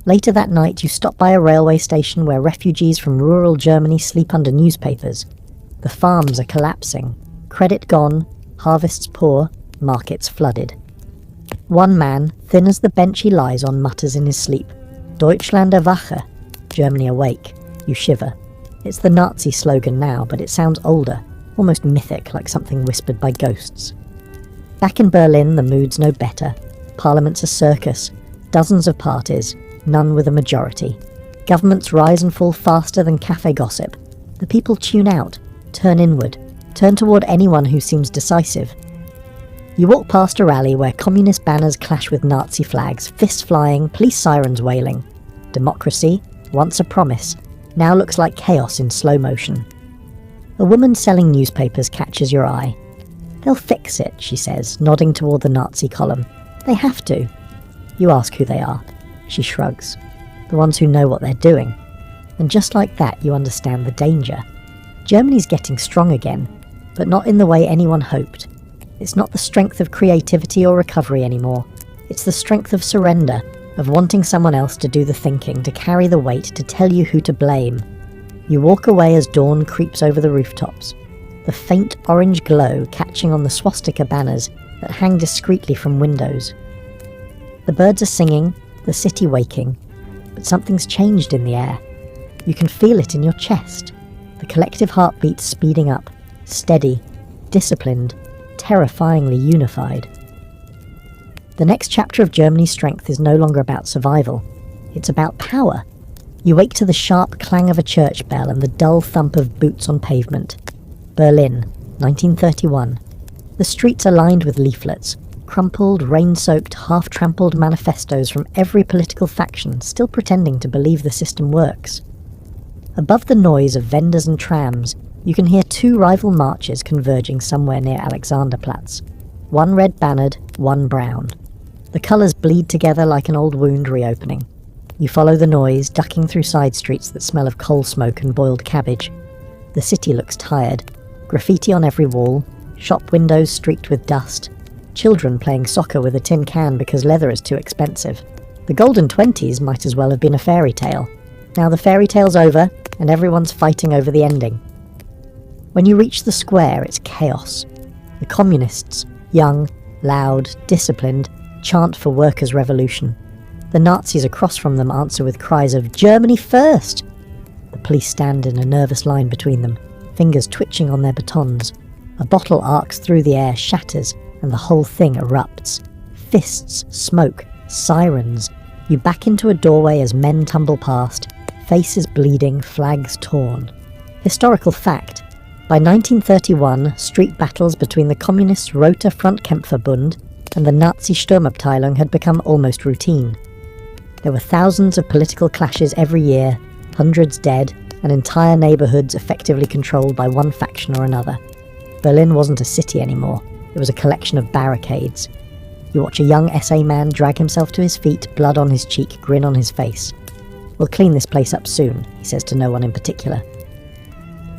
Later that night, you stop by a railway station where refugees from rural Germany sleep under newspapers. The farms are collapsing. Credit gone, harvests poor, markets flooded. One man, thin as the bench he lies on, mutters in his sleep, "Deutschland erwache," Germany awake. You shiver. It's the Nazi slogan now, but it sounds older, almost mythic, like something whispered by ghosts. Back in Berlin, the mood's no better. Parliament's a circus. Dozens of parties, none with a majority. Governments rise and fall faster than cafe gossip. The people tune out, turn inward, turn toward anyone who seems decisive. You walk past a rally where communist banners clash with Nazi flags, fists flying, police sirens wailing. Democracy, once a promise, now looks like chaos in slow motion. A woman selling newspapers catches your eye. "They'll fix it," she says, nodding toward the Nazi column. "They have to." You ask who they are. She shrugs. The ones who know what they're doing. And just like that, you understand the danger. Germany's getting strong again, but not in the way anyone hoped. It's not the strength of creativity or recovery anymore. It's the strength of surrender, of wanting someone else to do the thinking, to carry the weight, to tell you who to blame. You walk away as dawn creeps over the rooftops, the faint orange glow catching on the swastika banners that hang discreetly from windows. The birds are singing, the city waking, but something's changed in the air. You can feel it in your chest, the collective heartbeat speeding up, steady, disciplined, terrifyingly unified. The next chapter of Germany's strength is no longer about survival. It's about power. You wake to the sharp clang of a church bell and the dull thump of boots on pavement. Berlin, 1931. The streets are lined with leaflets, crumpled, rain-soaked, half-trampled manifestos from every political faction still pretending to believe the system works. Above the noise of vendors and trams, you can hear two rival marches converging somewhere near Alexanderplatz. One red-bannered, one brown. The colours bleed together like an old wound reopening. You follow the noise, ducking through side streets that smell of coal smoke and boiled cabbage. The city looks tired. Graffiti on every wall, shop windows streaked with dust, children playing soccer with a tin can because leather is too expensive. The golden 20s might as well have been a fairy tale. Now the fairy tale's over, and everyone's fighting over the ending. When you reach the square, it's chaos. The communists, young, loud, disciplined, chant for workers' revolution. The Nazis across from them answer with cries of "Germany first!" The police stand in a nervous line between them, fingers twitching on their batons. A bottle arcs through the air, shatters, and the whole thing erupts. Fists, smoke, sirens. You back into a doorway as men tumble past, faces bleeding, flags torn. Historical fact. By 1931, street battles between the communist Roter Frontkämpferbund and the Nazi Sturmabteilung had become almost routine. There were thousands of political clashes every year, hundreds dead, and entire neighbourhoods effectively controlled by one faction or another. Berlin wasn't a city anymore, it was a collection of barricades. You watch a young SA man drag himself to his feet, blood on his cheek, grin on his face. "We'll clean this place up soon," he says to no one in particular.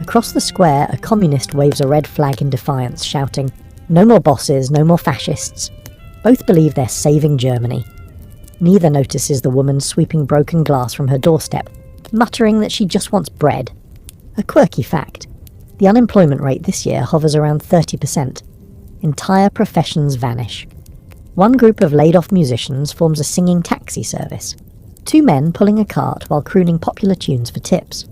Across the square, a communist waves a red flag in defiance, shouting, "No more bosses, no more fascists." Both believe they're saving Germany. Neither notices the woman sweeping broken glass from her doorstep, muttering that she just wants bread. A quirky fact. The unemployment rate this year hovers around 30%. Entire professions vanish. One group of laid-off musicians forms a singing taxi service. Two men pulling a cart while crooning popular tunes for tips.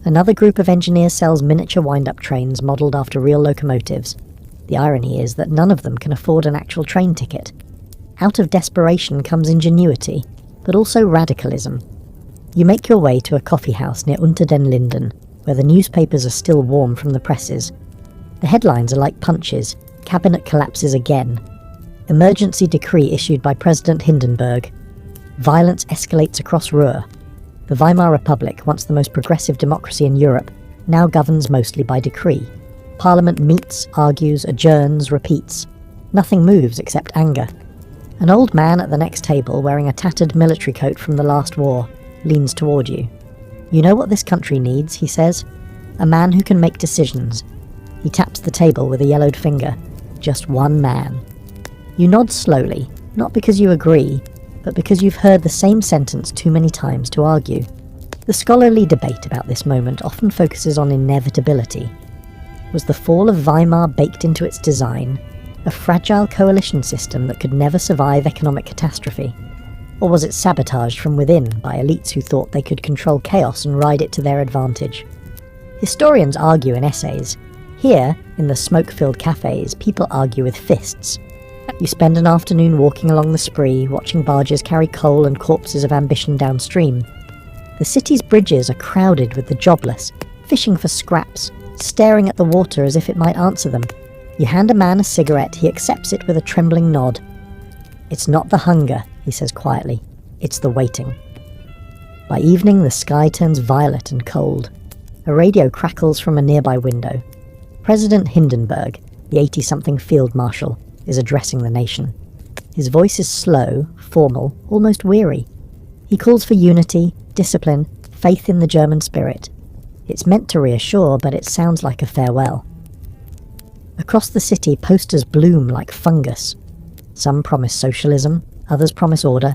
Another group of engineers sells miniature wind-up trains modelled after real locomotives. The irony is that none of them can afford an actual train ticket. Out of desperation comes ingenuity, but also radicalism. You make your way to a coffee house near Unter den Linden, where the newspapers are still warm from the presses. The headlines are like punches. Cabinet collapses again. Emergency decree issued by President Hindenburg. Violence escalates across Ruhr. The Weimar Republic, once the most progressive democracy in Europe, now governs mostly by decree. Parliament meets, argues, adjourns, repeats. Nothing moves except anger. An old man at the next table, wearing a tattered military coat from the last war, leans toward you. "You know what this country needs," he says. "A man who can make decisions." He taps the table with a yellowed finger. "Just one man." You nod slowly, not because you agree, but because you've heard the same sentence too many times to argue. The scholarly debate about this moment often focuses on inevitability. Was the fall of Weimar baked into its design, a fragile coalition system that could never survive economic catastrophe? Or was it sabotaged from within by elites who thought they could control chaos and ride it to their advantage? Historians argue in essays. Here, in the smoke-filled cafes, people argue with fists. You spend an afternoon walking along the Spree, watching barges carry coal and corpses of ambition downstream. The city's bridges are crowded with the jobless, fishing for scraps, staring at the water as if it might answer them. You hand a man a cigarette, he accepts it with a trembling nod. "It's not the hunger," he says quietly, "it's the waiting." By evening, the sky turns violet and cold. A radio crackles from a nearby window. President Hindenburg, the 80-something field marshal, is addressing the nation. His voice is slow, formal, almost weary. He calls for unity, discipline, faith in the German spirit. It's meant to reassure, but it sounds like a farewell. Across the city, posters bloom like fungus. Some promise socialism, others promise order.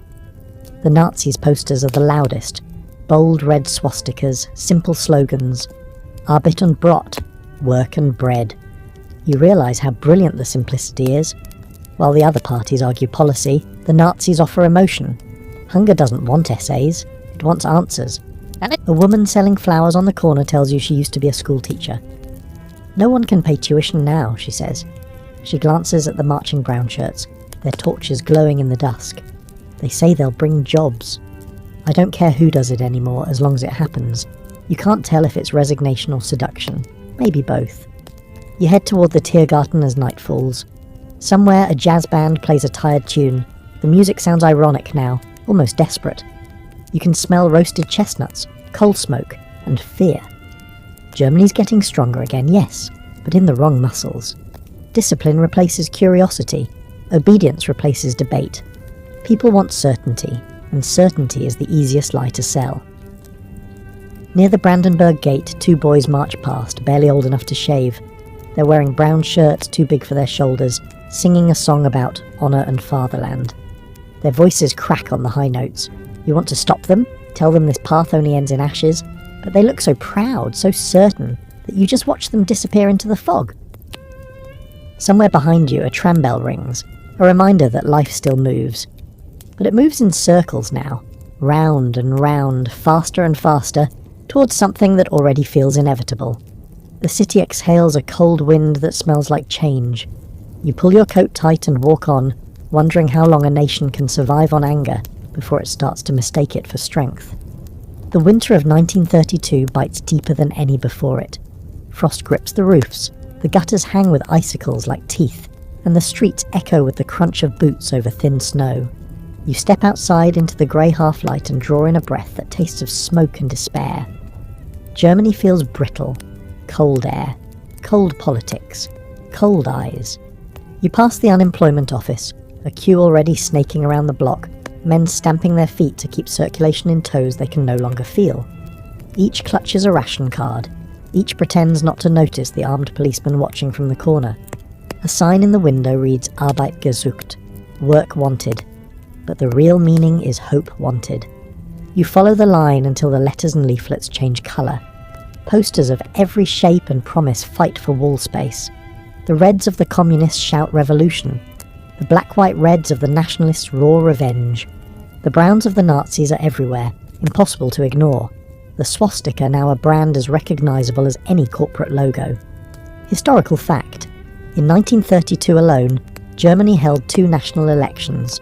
The Nazis' posters are the loudest. Bold red swastikas, simple slogans. Arbeit und Brot, work and bread. You realise how brilliant the simplicity is. While the other parties argue policy, the Nazis offer emotion. Hunger doesn't want essays, it wants answers. A woman selling flowers on the corner tells you she used to be a schoolteacher. "No one can pay tuition now," she says. She glances at the marching brown shirts, their torches glowing in the dusk. They say they'll bring jobs. I don't care who does it anymore, as long as it happens. You can't tell if it's resignation or seduction. Maybe both. You head toward the Tiergarten as night falls. Somewhere a jazz band plays a tired tune. The music sounds ironic now, almost desperate. You can smell roasted chestnuts, coal smoke, and fear. Germany's getting stronger again, yes, but in the wrong muscles. Discipline replaces curiosity. Obedience replaces debate. People want certainty, and certainty is the easiest lie to sell. Near the Brandenburg Gate, two boys march past, barely old enough to shave. They're wearing brown shirts too big for their shoulders, singing a song about honour and fatherland. Their voices crack on the high notes. You want to stop them, tell them this path only ends in ashes, but they look so proud, so certain, that you just watch them disappear into the fog. Somewhere behind you, a tram bell rings, a reminder that life still moves. But it moves in circles now, round and round, faster and faster, towards something that already feels inevitable. The city exhales a cold wind that smells like change. You pull your coat tight and walk on, wondering how long a nation can survive on anger before it starts to mistake it for strength. The winter of 1932 bites deeper than any before it. Frost grips the roofs, the gutters hang with icicles like teeth, and the streets echo with the crunch of boots over thin snow. You step outside into the grey half-light and draw in a breath that tastes of smoke and despair. Germany feels brittle. Cold air, cold politics, cold eyes. You pass the unemployment office, a queue already snaking around the block, men stamping their feet to keep circulation in toes they can no longer feel. Each clutches a ration card. Each pretends not to notice the armed policeman watching from the corner. A sign in the window reads Arbeit gesucht, work wanted, but the real meaning is hope wanted. You follow the line until the letters and leaflets change colour. Posters of every shape and promise fight for wall space. The reds of the communists shout revolution. The black-white reds of the nationalists roar revenge. The browns of the Nazis are everywhere, impossible to ignore. The swastika now a brand as recognisable as any corporate logo. Historical fact. In 1932 alone, Germany held 2 national elections.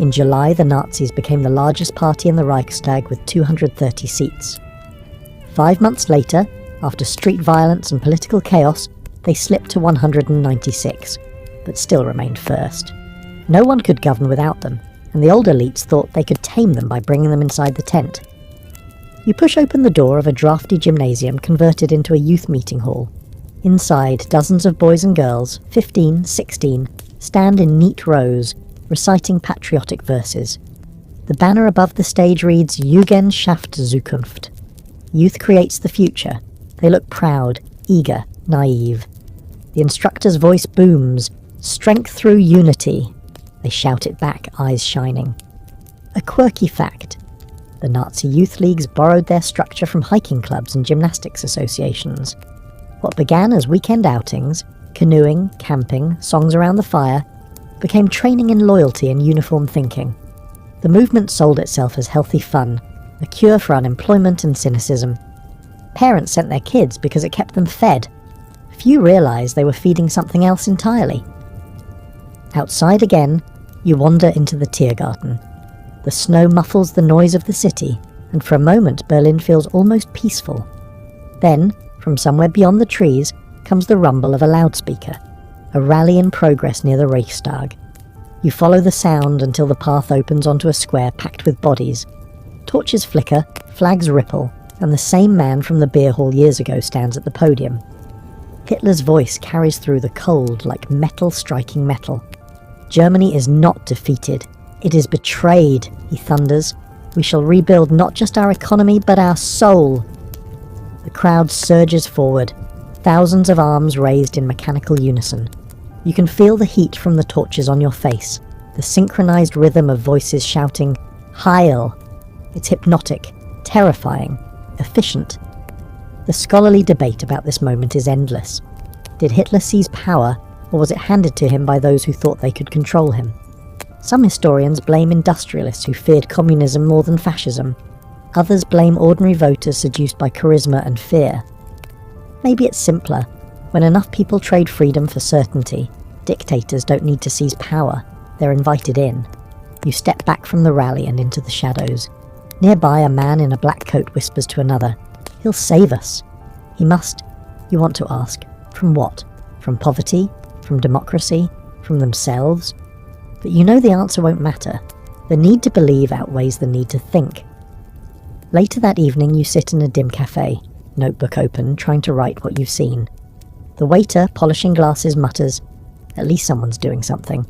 In July, the Nazis became the largest party in the Reichstag with 230 seats. 5 months later, after street violence and political chaos, they slipped to 196, but still remained first. No one could govern without them, and the old elites thought they could tame them by bringing them inside the tent. You push open the door of a drafty gymnasium converted into a youth meeting hall. Inside, dozens of boys and girls, 15, 16, stand in neat rows, reciting patriotic verses. The banner above the stage reads Jugend schafft Zukunft. Youth creates the future. They look proud, eager, naive. The instructor's voice booms, strength through unity. They shout it back, eyes shining. A quirky fact. The Nazi youth leagues borrowed their structure from hiking clubs and gymnastics associations. What began as weekend outings, canoeing, camping, songs around the fire, became training in loyalty and uniform thinking. The movement sold itself as healthy fun, a cure for unemployment and cynicism. Parents sent their kids because it kept them fed. Few realised they were feeding something else entirely. Outside again, you wander into the Tiergarten. The snow muffles the noise of the city, and for a moment Berlin feels almost peaceful. Then, from somewhere beyond the trees, comes the rumble of a loudspeaker, a rally in progress near the Reichstag. You follow the sound until the path opens onto a square packed with bodies. Torches flicker, flags ripple, and the same man from the beer hall years ago stands at the podium. Hitler's voice carries through the cold like metal striking metal. Germany is not defeated. It is betrayed, he thunders. We shall rebuild not just our economy, but our soul. The crowd surges forward, thousands of arms raised in mechanical unison. You can feel the heat from the torches on your face, the synchronized rhythm of voices shouting, Heil! It's hypnotic, terrifying, efficient. The scholarly debate about this moment is endless. Did Hitler seize power, or was it handed to him by those who thought they could control him? Some historians blame industrialists who feared communism more than fascism. Others blame ordinary voters seduced by charisma and fear. Maybe it's simpler. When enough people trade freedom for certainty, dictators don't need to seize power, they're invited in. You step back from the rally and into the shadows. Nearby, a man in a black coat whispers to another, "He'll save us." He must. You want to ask, from what? From poverty? From democracy? From themselves? But you know the answer won't matter. The need to believe outweighs the need to think. Later that evening you sit in a dim cafe, notebook open, trying to write what you've seen. The waiter, polishing glasses, mutters, "At least someone's doing something."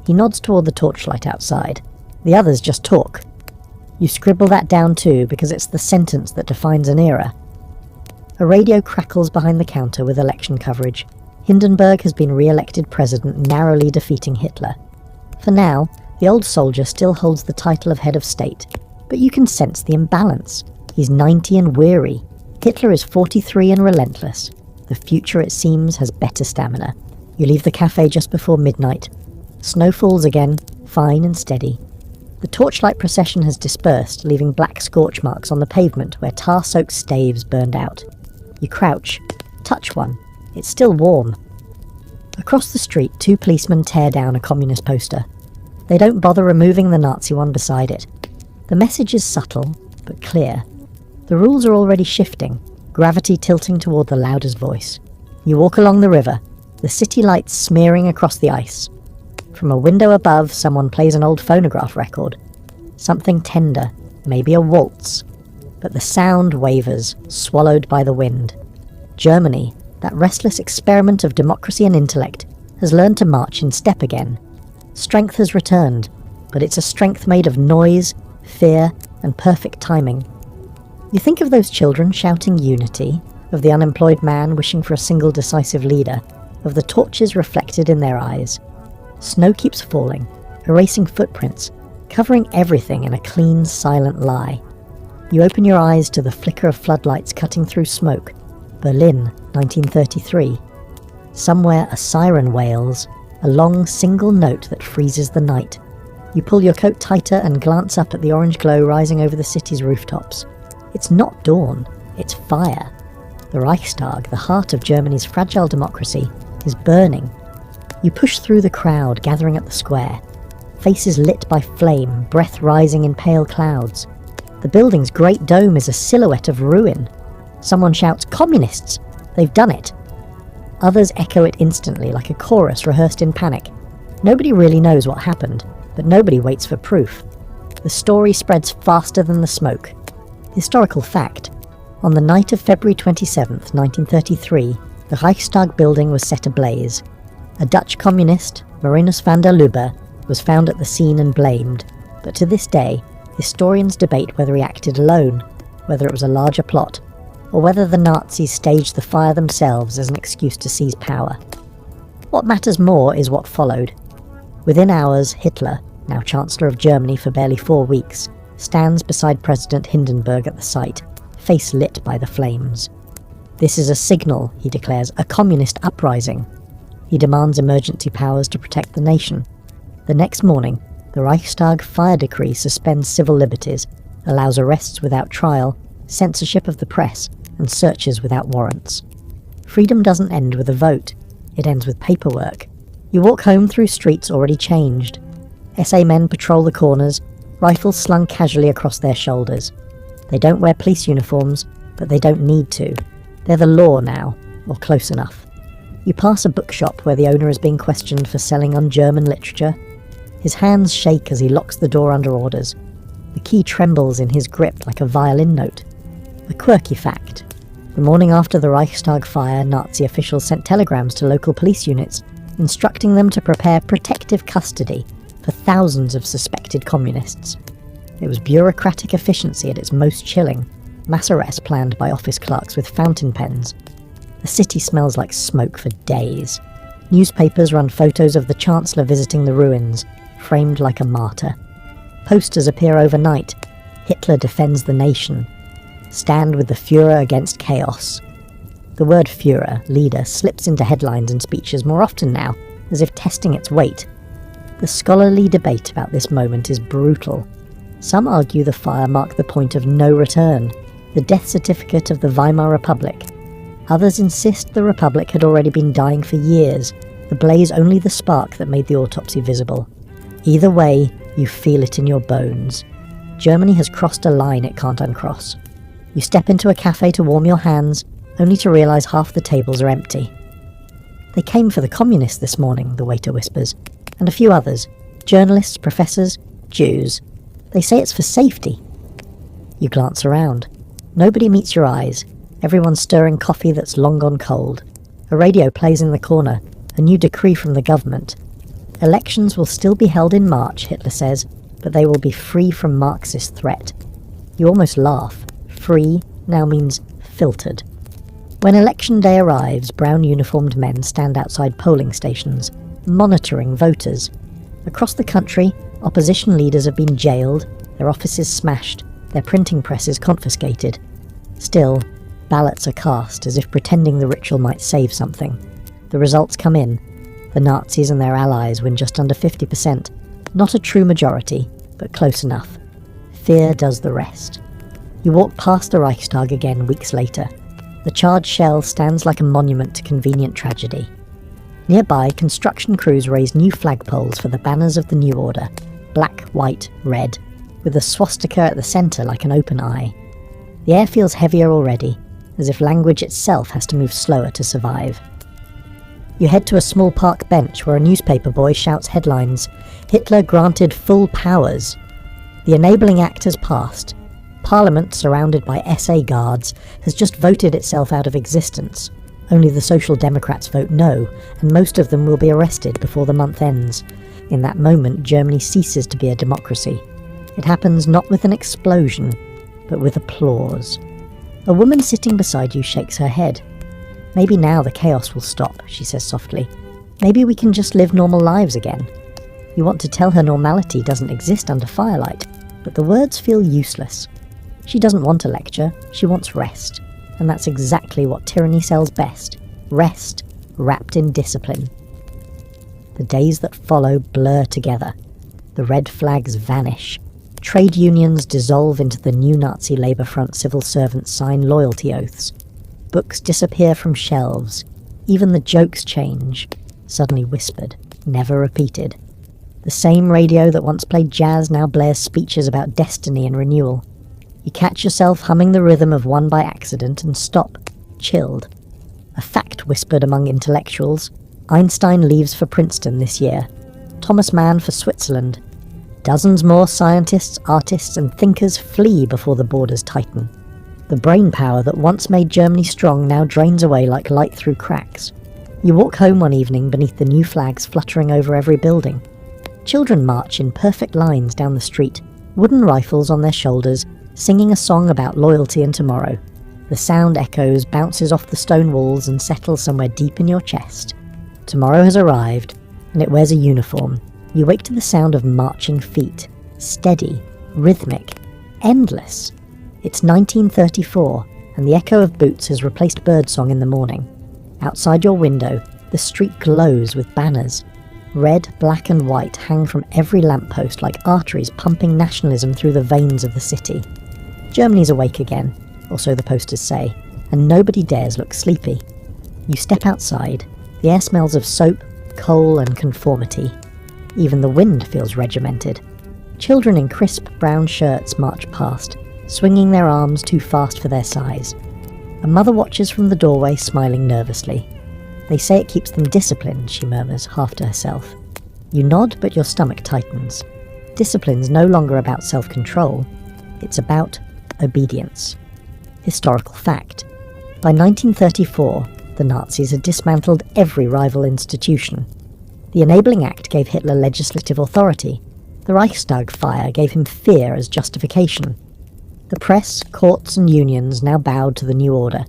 He nods toward the torchlight outside. The others just talk. You scribble that down too, because it's the sentence that defines an era. A radio crackles behind the counter with election coverage. Hindenburg has been re-elected president, narrowly defeating Hitler. For now, the old soldier still holds the title of head of state, but you can sense the imbalance. He's 90 and weary. Hitler is 43 and relentless. The future, it seems, has better stamina. You leave the cafe just before midnight. Snow falls again, fine and steady. The torchlight procession has dispersed, leaving black scorch marks on the pavement where tar-soaked staves burned out. You crouch, touch one. It's still warm. Across the street, two policemen tear down a communist poster. They don't bother removing the Nazi one beside it. The message is subtle, but clear. The rules are already shifting, gravity tilting toward the loudest voice. You walk along the river, the city lights smearing across the ice. From a window above, someone plays an old phonograph record. Something tender, maybe a waltz. But the sound wavers, swallowed by the wind. Germany, that restless experiment of democracy and intellect, has learned to march in step again. Strength has returned, but it's a strength made of noise, fear, and perfect timing. You think of those children shouting unity, of the unemployed man wishing for a single decisive leader, of the torches reflected in their eyes. Snow keeps falling, erasing footprints, covering everything in a clean, silent lie. You open your eyes to the flicker of floodlights cutting through smoke. Berlin, 1933. Somewhere a siren wails, a long single note that freezes the night. You pull your coat tighter and glance up at the orange glow rising over the city's rooftops. It's not dawn, it's fire. The Reichstag, the heart of Germany's fragile democracy, is burning. You push through the crowd gathering at the square. Faces lit by flame, breath rising in pale clouds. The building's great dome is a silhouette of ruin. Someone shouts, "Communists! They've done it!" Others echo it instantly, like a chorus rehearsed in panic. Nobody really knows what happened, but nobody waits for proof. The story spreads faster than the smoke. Historical fact. On the night of February 27th, 1933, the Reichstag building was set ablaze. A Dutch communist, Marinus van der Lubbe, was found at the scene and blamed, but to this day, historians debate whether he acted alone, whether it was a larger plot, or whether the Nazis staged the fire themselves as an excuse to seize power. What matters more is what followed. Within hours, Hitler, now Chancellor of Germany for barely 4 weeks, stands beside President Hindenburg at the site, face lit by the flames. "This is a signal," he declares, "a communist uprising." He demands emergency powers to protect the nation. The next morning, the Reichstag fire decree suspends civil liberties, allows arrests without trial, censorship of the press, and searches without warrants. Freedom doesn't end with a vote, it ends with paperwork. You walk home through streets already changed. SA men patrol the corners, rifles slung casually across their shoulders. They don't wear police uniforms, but they don't need to. They're the law now, or close enough. You pass a bookshop where the owner is being questioned for selling un-German literature. His hands shake as he locks the door under orders. The key trembles in his grip like a violin note. A quirky fact. The morning after the Reichstag fire, Nazi officials sent telegrams to local police units instructing them to prepare protective custody for thousands of suspected communists. It was bureaucratic efficiency at its most chilling, mass arrests planned by office clerks with fountain pens. The city smells like smoke for days. Newspapers run photos of the Chancellor visiting the ruins, framed like a martyr. Posters appear overnight. Hitler defends the nation. Stand with the Führer against chaos. The word Führer, leader, slips into headlines and speeches more often now, as if testing its weight. The scholarly debate about this moment is brutal. Some argue the fire marked the point of no return, the death certificate of the Weimar Republic. Others insist the Republic had already been dying for years, the blaze only the spark that made the autopsy visible. Either way, you feel it in your bones. Germany has crossed a line it can't uncross. You step into a cafe to warm your hands, only to realise half the tables are empty. They came for the communists this morning, the waiter whispers, and a few others, journalists, professors, Jews. They say it's for safety. You glance around. Nobody meets your eyes. Everyone's stirring coffee that's long gone cold. A radio plays in the corner, a new decree from the government. Elections will still be held in March, Hitler says, but they will be free from Marxist threat. You almost laugh. Free now means filtered. When election day arrives, brown uniformed men stand outside polling stations, monitoring voters. Across the country, opposition leaders have been jailed, their offices smashed, their printing presses confiscated. Still, ballots are cast as if pretending the ritual might save something. The results come in. The Nazis and their allies win just under 50%. Not a true majority, but close enough. Fear does the rest. You walk past the Reichstag again weeks later. The charred shell stands like a monument to convenient tragedy. Nearby, construction crews raise new flagpoles for the banners of the new order, black, white, red, with a swastika at the centre like an open eye. The air feels heavier already, as if language itself has to move slower to survive. You head to a small park bench where a newspaper boy shouts headlines, "Hitler granted full powers." The enabling act has passed. Parliament, surrounded by SA guards, has just voted itself out of existence. Only the Social Democrats vote no, and most of them will be arrested before the month ends. In that moment, Germany ceases to be a democracy. It happens not with an explosion, but with applause. A woman sitting beside you shakes her head. "Maybe now the chaos will stop," she says softly. "Maybe we can just live normal lives again." You want to tell her normality doesn't exist under firelight, but the words feel useless. She doesn't want a lecture, she wants rest. And that's exactly what tyranny sells best. Rest, wrapped in discipline. The days that follow blur together. The red flags vanish. Trade unions dissolve into the new Nazi Labour Front civil servants sign loyalty oaths. Books disappear from shelves. Even the jokes change. Suddenly whispered, never repeated. The same radio that once played jazz now blares speeches about destiny and renewal. You catch yourself humming the rhythm of one by accident and stop, chilled. A fact whispered among intellectuals. Einstein leaves for Princeton this year. Thomas Mann for Switzerland. Dozens more scientists, artists and thinkers flee before the borders tighten. The brain power that once made Germany strong now drains away like light through cracks. You walk home one evening beneath the new flags fluttering over every building. Children march in perfect lines down the street, wooden rifles on their shoulders, singing a song about loyalty and tomorrow. The sound echoes, bounces off the stone walls and settles somewhere deep in your chest. Tomorrow has arrived, and it wears a uniform. You wake to the sound of marching feet. Steady, rhythmic, endless. It's 1934, and the echo of boots has replaced birdsong in the morning. Outside your window, the street glows with banners. Red, black and white hang from every lamppost like arteries pumping nationalism through the veins of the city. Germany's awake again, or so the posters say, and nobody dares look sleepy. You step outside. The air smells of soap, coal and conformity. Even the wind feels regimented. Children in crisp brown shirts march past, swinging their arms too fast for their size. A mother watches from the doorway, smiling nervously. They say it keeps them disciplined, she murmurs, half to herself. You nod, but your stomach tightens. Discipline's no longer about self-control. It's about obedience. Historical fact. By 1934, the Nazis had dismantled every rival institution. The Enabling Act gave Hitler legislative authority. The Reichstag fire gave him fear as justification. The press, courts and unions now bowed to the new order,